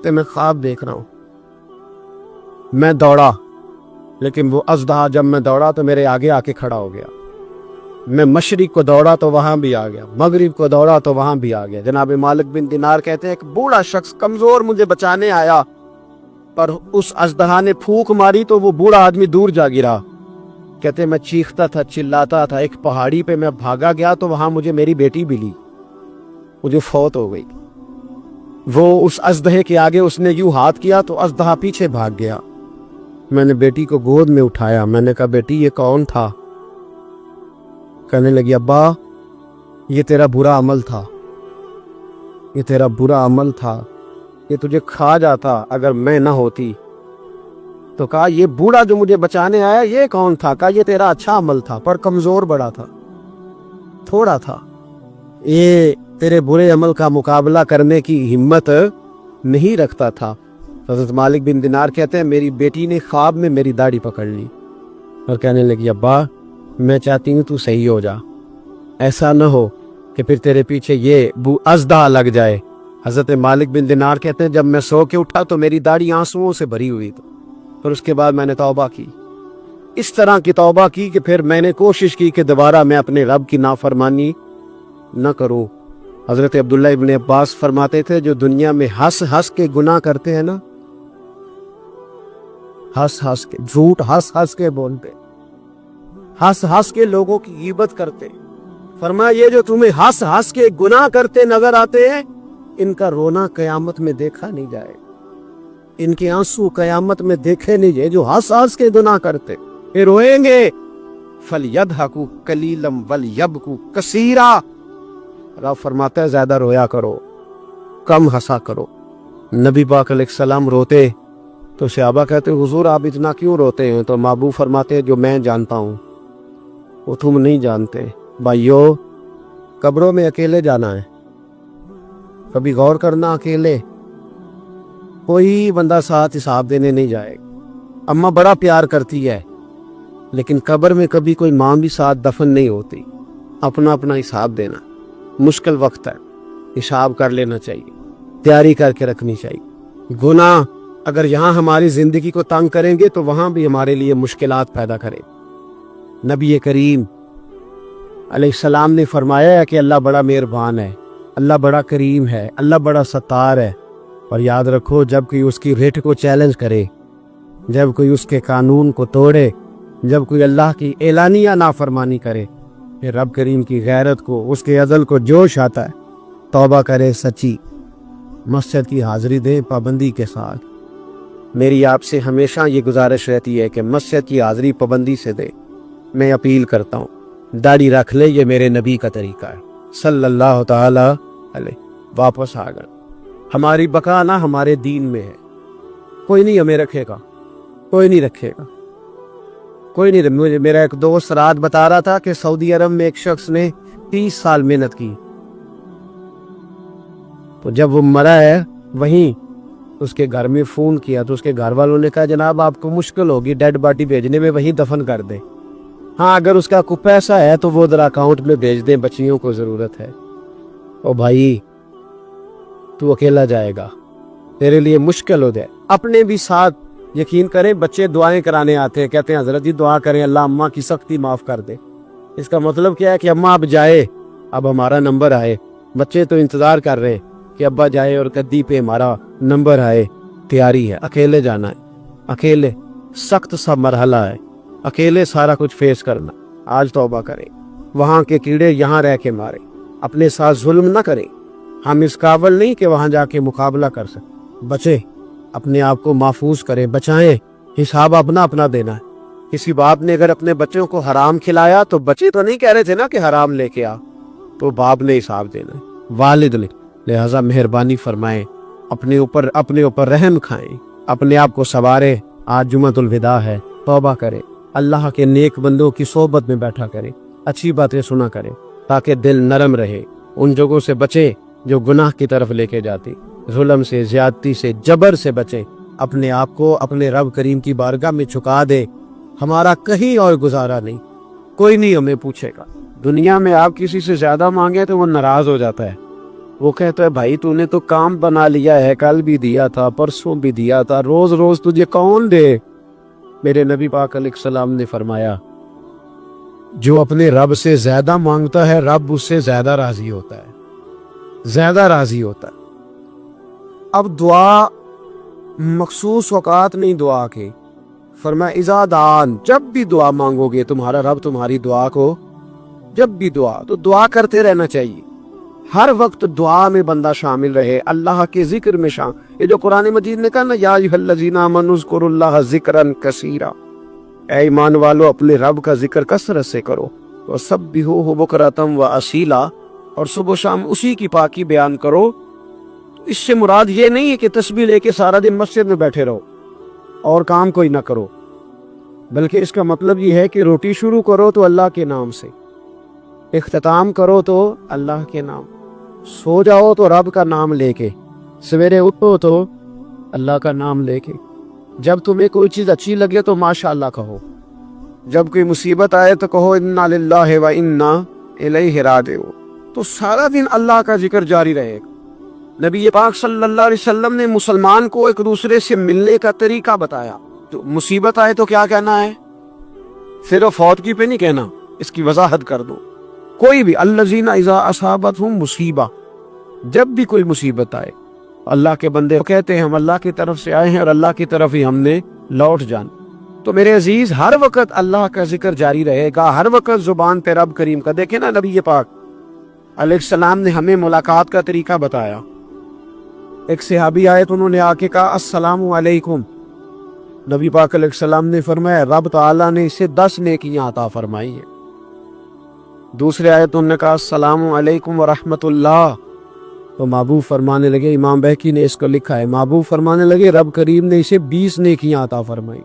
تو میں خواب دیکھ رہا ہوں۔ میں دوڑا، لیکن وہ اژدہا جب میں دوڑا تو میرے آگے آ کے کھڑا ہو گیا۔ میں مشرق کو دوڑا تو وہاں بھی آ گیا، مغرب کو دوڑا تو وہاں بھی آ گیا۔ جناب مالک بن دینار کہتے ہیں ایک بوڑھا شخص کمزور مجھے بچانے آیا، پر اس اژدہا نے پھونک ماری تو وہ بوڑھا آدمی دور جا گرا۔ کہتے میں چیختا تھا، چلاتا تھا، ایک پہاڑی پہ میں بھاگا گیا تو وہاں مجھے میری بیٹی ملی، مجھے فوت ہو گئی۔ وہ اس اژدہے کے آگے اس نے یوں ہاتھ کیا تو اژدہا پیچھے بھاگ گیا۔ میں نے بیٹی کو گود میں اٹھایا، میں نے کہا بیٹی یہ کون تھا؟ کہنے لگی ابا یہ تیرا برا عمل تھا، یہ تیرا برا عمل تھا، یہ تجھے کھا جاتا اگر میں نہ ہوتی۔ تو کہا یہ بوڑھا جو مجھے بچانے آیا یہ کون تھا؟ کہا یہ تیرا اچھا عمل تھا پر کمزور بڑا تھا۔ تھوڑا تھا، یہ تیرے برے عمل کا مقابلہ کرنے کی ہمت نہیں رکھتا تھا۔ حضرت مالک بن دینار کہتے ہیں میری بیٹی نے خواب میں میری داڑھی پکڑ لی اور کہنے لگی ابا میں چاہتی ہوں تو صحیح ہو جا، ایسا نہ ہو کہ پھر تیرے پیچھے یہ بو ازدہ لگ جائے۔ حضرت مالک بن دینار کہتے ہیں جب میں سو کے اٹھا تو میری داڑھی آنسوؤں سے بھری ہوئی تھی، پھر اس کے بعد میں نے توبہ کی، اس طرح کی توبہ کی کہ پھر میں نے کوشش کی کہ دوبارہ میں اپنے رب کی نافرمانی نہ کروں۔ حضرت عبداللہ ابن عباس فرماتے تھے جو دنیا میں ہنس ہنس کے گناہ کرتے ہیں نا، ہنس ہنس کے جھوٹ ہنس ہنس کے بولتے، ہنس ہنس کے لوگوں کی غیبت کرتے، فرمایا یہ جو تمہیں ہنس ہنس کے گناہ کرتے نظر آتے ہیں ان کا رونا قیامت میں دیکھا نہیں جائے، ان کے آنسو قیامت میں دیکھے نہیں جائے۔ جو ہنس ہنس کے گناہ کرتے یہ روئیں گے، فَلْيَضْحَكُوا قَلِيلًا وَلْيَبْكُوا كَثِيرًا، رب فرماتا ہے زیادہ رویا کرو کم ہنسا کرو۔ نبی پاک علیہ السلام روتے تو صحابہ کہتے حضور آپ اتنا کیوں روتے ہیں؟ تو محبوب فرماتے ہیں جو میں جانتا ہوں وہ تم نہیں جانتے۔ بھائیو قبروں میں اکیلے جانا ہے، کبھی غور کرنا، اکیلے کوئی بندہ ساتھ حساب دینے نہیں جائے گا۔ اماں بڑا پیار کرتی ہے لیکن قبر میں کبھی کوئی ماں بھی ساتھ دفن نہیں ہوتی، اپنا اپنا حساب دینا مشکل وقت ہے، حساب کر لینا چاہیے، تیاری کر کے رکھنی چاہیے۔ گناہ اگر یہاں ہماری زندگی کو تنگ کریں گے تو وہاں بھی ہمارے لیے مشکلات پیدا کریں۔ نبی کریم علیہ السلام نے فرمایا ہے کہ اللہ بڑا مہربان ہے، اللہ بڑا کریم ہے، اللہ بڑا ستار ہے، اور یاد رکھو جب کوئی اس کی ریٹ کو چیلنج کرے، جب کوئی اس کے قانون کو توڑے، جب کوئی اللہ کی اعلانیہ نافرمانی کرے، پھر رب کریم کی غیرت کو، اس کے عدل کو جوش آتا ہے، توبہ کرے سچی، مسجد کی حاضری دے پابندی کے ساتھ۔ میری آپ سے ہمیشہ یہ گزارش رہتی ہے کہ مسجد کی حاضری پابندی سے دے۔ میں اپیل کرتا ہوں داڑھی رکھ لے، یہ میرے نبی کا طریقہ ہے صلی اللہ تعالی علیہ۔ واپس آ گئے، ہماری بقا نہ ہمارے دین میں ہے، کوئی نہیں ہمیں رکھے گا، کوئی نہیں رکھے گا، کوئی نہیں۔ مجھے میرا ایک دوست رات بتا رہا تھا کہ سعودی عرب میں ایک شخص نے 30 سال محنت کی، تو جب وہ مرا ہے وہیں اس کے گھر میں فون کیا تو اس کے گھر والوں نے کہا جناب آپ کو مشکل ہوگی ڈیڈ باڈی بھیجنے میں، وہیں دفن کر دیں، ہاں اگر اس کا کوئی پیسہ ہے تو وہ ذرا اکاؤنٹ میں بھیج دیں، بچیوں کو ضرورت ہے۔ او بھائی تو اکیلا جائے گا، تیرے لیے مشکل ہو جائے۔ اپنے بھی ساتھ یقین کریں، بچے دعائیں کرانے آتے ہیں، کہتے ہیں حضرت جی دعا کریں اللہ اماں کی سختی معاف کر دے۔ اس کا مطلب کیا ہے کہ اماں اب جائے، اب ہمارا نمبر آئے۔ بچے تو انتظار کر رہے ہیں کہ ابا جائے اور گدی پہ ہمارا نمبر آئے۔ تیاری ہے، اکیلے جانا ہے، اکیلے سخت سا مرحلہ ہے، اکیلے سارا کچھ فیس کرنا۔ آج توبہ کریں، وہاں کے کیڑے یہاں رہ کے مارے، اپنے ساتھ ظلم نہ کریں۔ ہم اس قابل نہیں کہ وہاں جا کے مقابلہ کر سکیں۔ بچے اپنے آپ کو محفوظ کریں، بچائیں، حساب اپنا اپنا دینا ہے۔ کسی باپ نے اگر اپنے بچوں کو حرام کھلایا تو بچے تو نہیں کہہ رہے تھے نا کہ حرام لے کے آ، تو باپ نے حساب دینا ہے، والد نے۔ لہٰذا مہربانی فرمائیں، اپنے اوپر رحم کھائیں، اپنے آپ کو سنواریں۔ آج جمعۃ الوداع ہے، توبہ کریں، اللہ کے نیک بندوں کی صحبت میں بیٹھا کریں، اچھی باتیں سنا کریں تاکہ دل نرم رہے۔ ان جگہوں سے بچیں جو گناہ کی طرف لے کے جاتی، ظلم سے، زیادتی سے، جبر سے بچیں۔ اپنے آپ کو اپنے رب کریم کی بارگاہ میں جھکا دے۔ ہمارا کہیں اور گزارا نہیں، کوئی نہیں ہمیں پوچھے گا۔ دنیا میں آپ کسی سے زیادہ مانگے تو وہ ناراض ہو جاتا ہے، وہ کہتا ہے بھائی تو نے تو کام بنا لیا ہے، کل بھی دیا تھا، پرسوں بھی دیا تھا، روز روز تجھے کون دے؟ میرے نبی پاک علیہ السلام نے فرمایا جو اپنے رب سے زیادہ مانگتا ہے رب اس سے زیادہ راضی ہوتا ہے، زیادہ راضی ہوتا ہے۔ اب دعا مخصوص اوقات نہیں دعا کے، فرمایا اذا دعان، جب بھی دعا مانگو گے تمہارا رب تمہاری دعا کو، جب بھی دعا کرتے رہنا چاہیے۔ ہر وقت دعا میں بندہ شامل رہے، اللہ کے ذکر میں شامل۔ یہ جو قرآن مجید نے کہا نا یا ایھا الذین آمنوا اذکروا اللہ ذکرا کثیرا، اے ایمان والو اپنے رب کا ذکر کثرت سے کرو، وسبحوہ بکرۃ واصیلا، اور صبح و شام اسی کی پاکی بیان کرو۔ اس سے مراد یہ نہیں ہے کہ تسبیح لے کے سارا دن مسجد میں بیٹھے رہو اور کام کوئی نہ کرو، بلکہ اس کا مطلب یہ ہے کہ روٹی شروع کرو تو اللہ کے نام سے، اختتام کرو تو اللہ کے نام، سو جاؤ تو رب کا نام لے کے، سویرے اٹھو تو اللہ کا نام لے کے، جب تمہیں کوئی چیز اچھی لگے تو ماشاء اللہ کہو، جب کوئی مصیبت آئے تو کہو انا للہ و انا الیہ راجعون، تو سارا دن اللہ کا ذکر جاری رہے گا۔ نبی پاک صلی اللہ علیہ وسلم نے مسلمان کو ایک دوسرے سے ملنے کا طریقہ بتایا۔ تو مصیبت آئے تو کیا کہنا ہے؟ صرف فوتگی پہ نہیں کہنا، اس کی وضاحت کر دو۔ کوئی بھی الذین اذا اصابتہم مصیبہ، جب بھی کوئی مصیبت آئے اللہ کے بندے کہتے ہیں ہم اللہ کی طرف سے آئے ہیں اور اللہ کی طرف ہی ہم نے لوٹ جانا۔ تو میرے عزیز، ہر وقت اللہ کا ذکر جاری رہے گا، ہر وقت زبان پہ رب کریم کا۔ دیکھیں نا، نبی پاک علیہ السلام نے ہمیں ملاقات کا طریقہ بتایا۔ ایک صحابی آئے تو انہوں نے آ کے کہا السلام علیکم، نبی پاک علیہ السلام نے فرمایا رب تعالیٰ نے اسے 10 نیکیاں عطا فرمائی ہیں۔ دوسرے آئے تو انہوں نے کہا السلام علیکم ورحمۃ اللہ، تو محبوب فرمانے لگے، امام بہقی نے اس کو لکھا ہے، محبوب فرمانے لگے رب کریم نے اسے 20 نیکیاں عطا فرمائی۔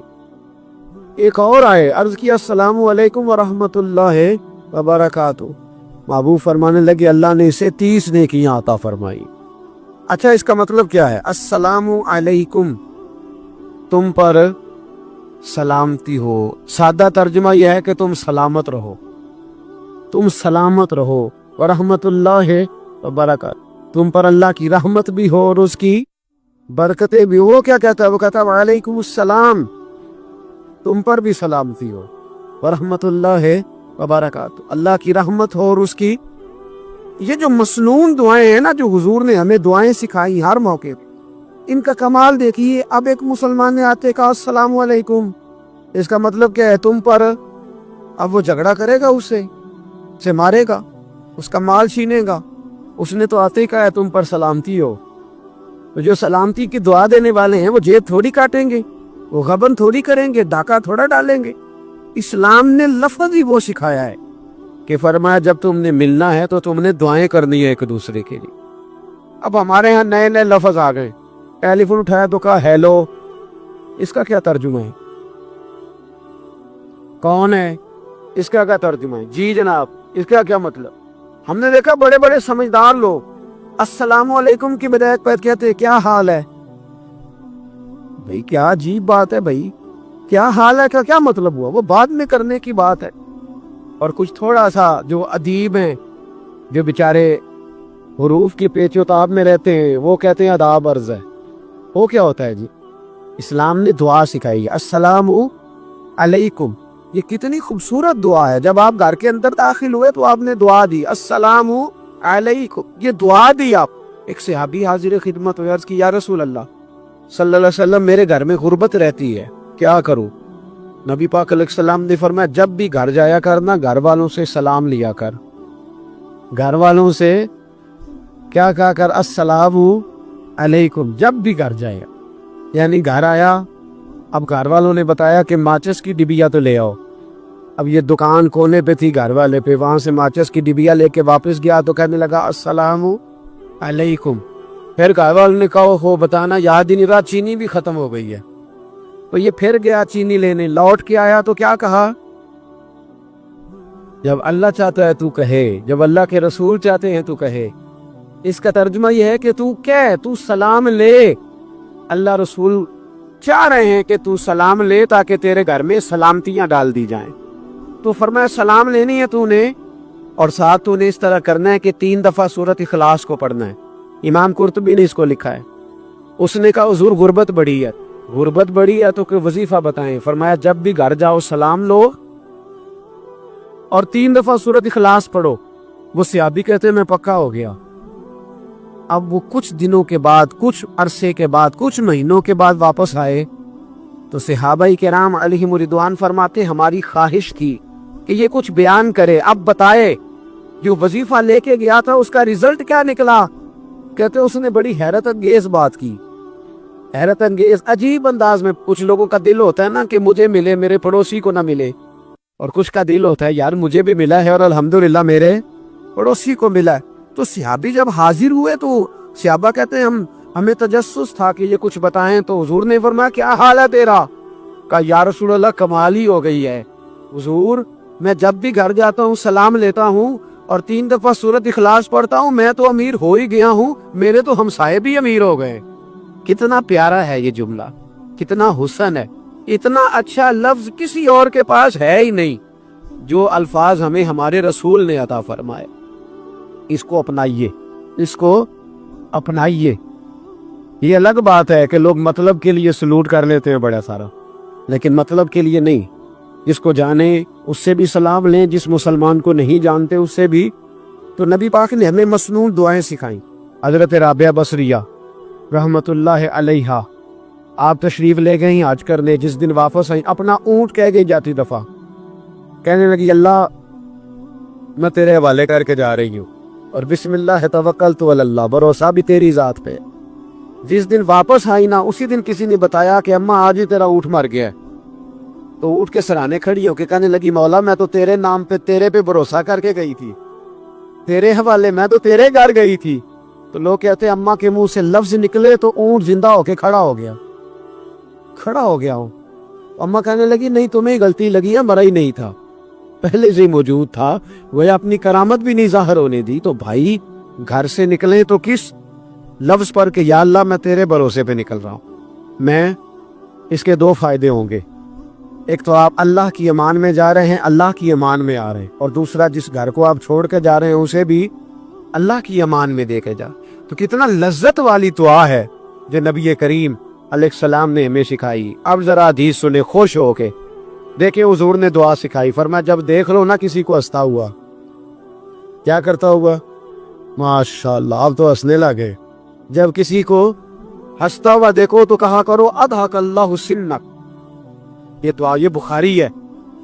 ایک اور آئے، عرض کیا السلام علیکم ورحمۃ اللہ وبرکاتہ، محبوب فرمانے لگے اللہ نے اسے 30 نیکیاں عطا فرمائی۔ اچھا، اس کا مطلب کیا ہے؟ السلام علیکم، تم پر سلامتی ہو۔ سادہ ترجمہ یہ ہے کہ تم سلامت رہو، تم سلامت رہو۔ ورحمۃ اللہ وبرکاتہ، تم پر اللہ کی رحمت بھی ہو اور اس کی برکتیں بھی۔ وہ کیا کہتا ہے؟ وہ کہتا ہے وعلیکم السلام، تم پر بھی سلامتی ہو، ورحمۃ اللہ وبرکاتہ، اللہ کی رحمت ہو اور اس کی۔ یہ جو مسنون دعائیں ہیں نا، جو حضور نے ہمیں دعائیں سکھائی ہر موقع پہ، ان کا کمال دیکھیے۔ اب ایک مسلمان نے آتے کہا السلام علیکم، اس کا مطلب کیا ہے؟ تم پر۔ اب وہ جھگڑا کرے گا، اسے مارے گا، اس کا مال چھینے گا۔ اس نے تو آتے ہی کہا ہے تم پر سلامتی ہو۔ تو جو سلامتی کی دعا دینے والے ہیں وہ جیب تھوڑی کاٹیں گے، وہ غبن تھوڑی کریں گے، ڈاکہ تھوڑا ڈالیں گے۔ اسلام نے لفظ ہی وہ سکھایا ہے کہ فرمایا جب تم نے ملنا ہے تو تم نے دعائیں کرنی ہے ایک دوسرے کے لیے۔ اب ہمارے ہاں نئے نئے لفظ آ گئے، ٹیلی فون اٹھایا تو کہا ہیلو، اس کا کیا ترجمہ ہے؟ کون ہے؟ اس کا کیا ترجمہ ہے؟ جی جناب، اس کا کیا مطلب؟ ہم نے دیکھا بڑے بڑے سمجھدار لوگ السلام علیکم کی بجائے کہتے کیا حال ہے؟ بھئی کیا عجیب بات ہے، بھئی کیا حال ہے کا کیا مطلب ہوا؟ وہ بعد میں کرنے کی بات ہے۔ اور کچھ تھوڑا سا جو ادیب ہیں، جو بیچارے حروف کی پیچ و تاب میں رہتے ہیں، وہ کہتے ہیں آداب عرض ہے۔ وہ کیا ہوتا ہے جی؟ اسلام نے دعا سکھائی ہے، السلام علیکم۔ یہ کتنی خوبصورت دعا ہے۔ جب آپ گھر کے اندر داخل ہوئے تو آپ نے دعا دی السلام علیکم، یہ دعا دی آپ۔ ایک صحابی حاضر خدمت ہوئے، عرض کی یا رسول اللہ صلی اللہ علیہ وسلم میرے گھر میں غربت رہتی ہے، کیا کروں؟ نبی پاک علیہ السلام نے فرمایا جب بھی گھر جایا کرنا گھر والوں سے سلام لیا کر، گھر والوں سے کیا کہا کر؟ السلام علیکم، جب بھی گھر جائے۔ یعنی گھر آیا، اب گھر والوں نے بتایا کہ ماچس کی ڈبیا تو لے آؤ۔ اب یہ دکان کونے پہ تھی گھر والے پہ، وہاں سے ماچس کی ڈبیا لے کے واپس گیا تو کہنے لگا السلام علیکم۔ پھر گھر والوں نے کہا ہو بتانا یاد ہی نہیں رہا، چینی بھی ختم ہو گئی ہے۔ تو یہ پھر گیا چینی لینے، لوٹ کے آیا تو کیا کہا؟ جب اللہ چاہتا ہے تو کہے، جب اللہ کے رسول چاہتے ہیں تو کہے۔ اس کا ترجمہ یہ ہے کہ تو سلام لے۔ اللہ رسول چاہ رہے ہیں کہ تو سلام لے تاکہ تیرے گھر میں سلامتیاں ڈال دی جائیں۔ تو فرمایا سلام لینی ہے تو نے، اور ساتھ تو نے اس طرح کرنا ہے کہ 3 دفعہ سورۃ اخلاص کو پڑھنا ہے۔ امام قرطبی نے اس کو لکھا ہے۔ اس نے کہا حضور غربت بڑی ہے، غربت بڑی ہے تو کوئی وظیفہ بتائیں۔ فرمایا جب بھی گھر جاؤ سلام لو اور 3 دفعہ سورۃ اخلاص پڑھو۔ وہ صحابی کہتے ہیں میں پکا ہو گیا۔ اب وہ کچھ دنوں کے بعد، کچھ عرصے کے بعد، کچھ مہینوں کے بعد واپس آئے تو صحابہ کرام علیہم رضوان فرماتے ہماری خواہش تھی کہ یہ کچھ بیان کرے، اب بتائے جو وظیفہ لے کے گیا تھا اس کا رزلٹ کیا نکلا؟ کہتے اس نے بڑی حیرت انگیز بات کی، حیرت انگیز عجیب انداز میں۔ کچھ لوگوں کا دل ہوتا ہے نا کہ مجھے ملے، میرے پڑوسی کو نہ ملے، اور کچھ کا دل ہوتا ہے یار مجھے بھی ملا ہے اور الحمدللہ میرے پڑوسی کو ملا ہے۔ تو صحابی جب حاضر ہوئے تو صحابہ کہتے ہیں ہمیں تجسس تھا کہ یہ کچھ بتائیں، تو حضور نے فرمایا کیا حال ہے تیرا؟ کہا یا رسول اللہ کمال ہی ہو گئی ہے حضور، میں جب بھی گھر جاتا ہوں سلام لیتا ہوں اور 3 دفعہ سورت اخلاص پڑھتا ہوں، میں تو امیر ہو ہی گیا ہوں، میرے تو ہمسائے بھی امیر ہو گئے۔ کتنا پیارا ہے یہ جملہ، کتنا حسن ہے، اتنا اچھا لفظ کسی اور کے پاس ہے ہی نہیں جو الفاظ ہمیں ہمارے رسول نے عطا فرمائے۔ اس کو اپنائیے، اس کو اپنائیے۔ یہ الگ بات ہے کہ لوگ مطلب کے لیے سلوٹ کر لیتے ہیں بڑا سارا، لیکن مطلب کے لیے نہیں۔ جس کو جانے اس سے بھی سلام لیں، جس مسلمان کو نہیں جانتے اس سے بھی۔ تو نبی پاک نے ہمیں مسنون دعائیں سکھائیں۔ حضرت رابعہ بصریہ رحمت اللہ علیہا آپ تشریف لے گئیں حج کرنے، جس دن واپس آئیں اپنا اونٹ کہہ گئی جاتی دفعہ، کہنے لگی اللہ میں تیرے حوالے کر کے جا رہی ہوں، اور بسم اللہ توکلت علی اللہ، بھروسہ بھی تیری ذات پہ۔ جس دن واپس آئی نا اسی دن کسی نے بتایا کہ اماں آج ہی تیرا اونٹ مر گیا ہے، تو اٹھ کے سرانے کھڑی ہو کے کہنے لگی مولا میں تو تیرے نام پہ تیرے پہ بھروسہ کر کے گئی تھی، تیرے حوالے میں تو تیرے گھر گئی تھی۔ تو لوگ کہتے ہیں اماں کے منہ سے لفظ نکلے تو اونٹ زندہ ہو کے کھڑا ہو گیا ہوں۔ اماں کہنے لگی نہیں تمہیں غلطی لگی ہے، مرا ہی نہیں تھا، پہلے سے موجود تھا، وہ اپنی کرامت بھی نہیں ظاہر ہونے دی۔ تو بھائی گھر سے نکلے تو کس لفظ پر کہ یا اللہ میں تیرے بھروسے پہ نکل رہا ہوں، میں اس کے 2 فائدے ہوں گے۔ ایک تو آپ اللہ کی امان میں جا رہے ہیں، اللہ کی امان میں آ رہے ہیں، اور دوسرا جس گھر کو آپ چھوڑ کے جا رہے ہیں اسے بھی اللہ کی امان میں دے کے جا۔ تو کتنا لذت والی دعا ہے جو نبی کریم علیہ السلام نے ہمیں سکھائی۔ اب ذرا حدیث سنے خوش ہو کے، دیکھیں حضور نے دعا سکھائی، فرمایا جب دیکھ لو نا کسی کو ہنستا ہوا، کیا کرتا ہوا؟ ماشاءاللہ، اب تو ہنسنے لگے۔ جب کسی کو ہنستا ہوا دیکھو تو کہا کرو اضحک اللہ سنک۔ یہ دعا یہ بخاری ہے،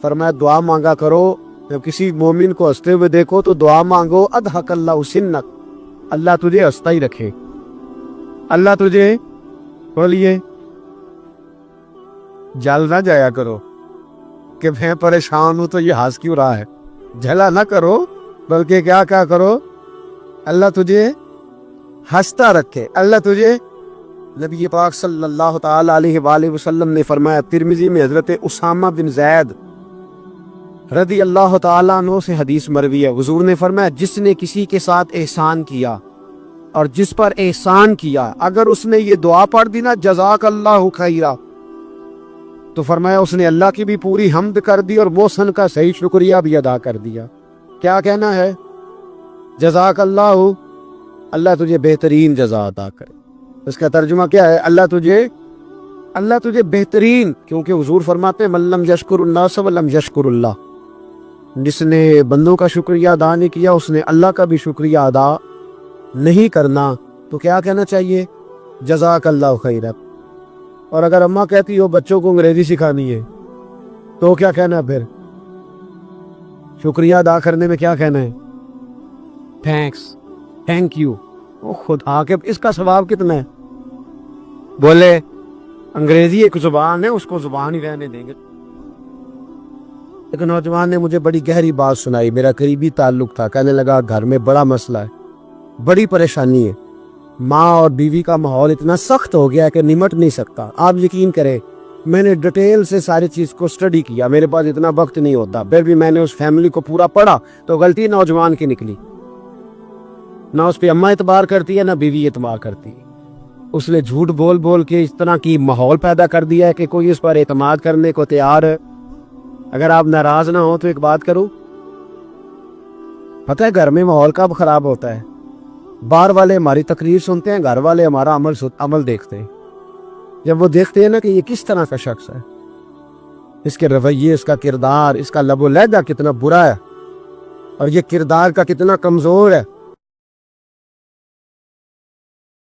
فرمایا دعا مانگا کرو جب کسی مومن کو ہنستے ہوئے دیکھو تو دعا مانگو اضحک اللہ سنک، اللہ تجھے ہنستا ہی رکھے، اللہ تجھے بولیے جل نہ جایا کرو کہ میں پریشان ہوں تو یہ ہنس کیوں رہا ہے، جھلا نہ کرو، بلکہ کیا کرو اللہ تجھے ہنستا رکھے، اللہ تجھے۔ نبی پاک صلی اللہ تعالی علیہ وآلہ وسلم نے فرمایا، ترمذی میں حضرت اسامہ بن زید رضی اللہ تعالیٰ عنہ سے حدیث مروی ہے، حضور نے فرمایا جس نے کسی کے ساتھ احسان کیا اور جس پر احسان کیا، اگر اس نے یہ دعا پڑھ دی نا جزاک اللہ خیرا، تو فرمایا اس نے اللہ کی بھی پوری حمد کر دی اور محسن کا صحیح شکریہ بھی ادا کر دیا۔ کیا کہنا ہے؟ جزاک اللہ، اللہ تجھے بہترین جزا عطا کرے۔ اس کا ترجمہ کیا ہے؟ اللہ تجھے بہترین، کیونکہ حضور فرماتے ہیں من لم یشکر الناس ولم یشکر اللہ، جس نے بندوں کا شکریہ ادا نہیں کیا اس نے اللہ کا بھی شکریہ ادا نہیں کرنا۔ تو کیا کہنا چاہیے؟ جزاک اللہ خیرا۔ اور اگر اماں کہتی ہو بچوں کو انگریزی سکھانی ہے تو کیا کہنا؟ پھر شکریہ ادا کرنے میں کیا کہنا ہے؟ Thanks, thank you. خدا کے اس کا ثواب کتنا ہے؟ بولے انگریزی ایک زبان ہے، اس کو زبان ہی رہنے دیں گے۔ ایک نوجوان نے مجھے بڑی گہری بات سنائی، میرا قریبی تعلق تھا، کہنے لگا گھر میں بڑا مسئلہ ہے، بڑی پریشانی ہے، ماں اور بیوی کا ماحول اتنا سخت ہو گیا ہے کہ نمٹ نہیں سکتا۔ آپ یقین کریں میں نے ڈیٹیل سے ساری چیز کو سٹڈی کیا، میرے پاس اتنا وقت نہیں ہوتا، پھر بھی میں نے اس فیملی کو پورا پڑھا تو غلطی نوجوان کی نکلی، نہ اس پہ اماں اعتبار کرتی ہے نہ بیوی اعتبار کرتی ہے۔ اس نے جھوٹ بول بول کے اس طرح کی ماحول پیدا کر دیا ہے کہ کوئی اس پر اعتماد کرنے کو تیار ہے۔ اگر آپ ناراض نہ ہو تو ایک بات کروں، پتہ ہے گھر میں ماحول کب خراب ہوتا ہے؟ باہر والے ہماری تقریر سنتے ہیں، گھر والے ہمارا عمل دیکھتے ہیں۔ جب وہ دیکھتے ہیں نا کہ یہ کس طرح کا شخص ہے، اس کے رویے، اس کا کردار، اس کا لب و لہجہ کتنا برا ہے اور یہ کردار کا کتنا کمزور ہے،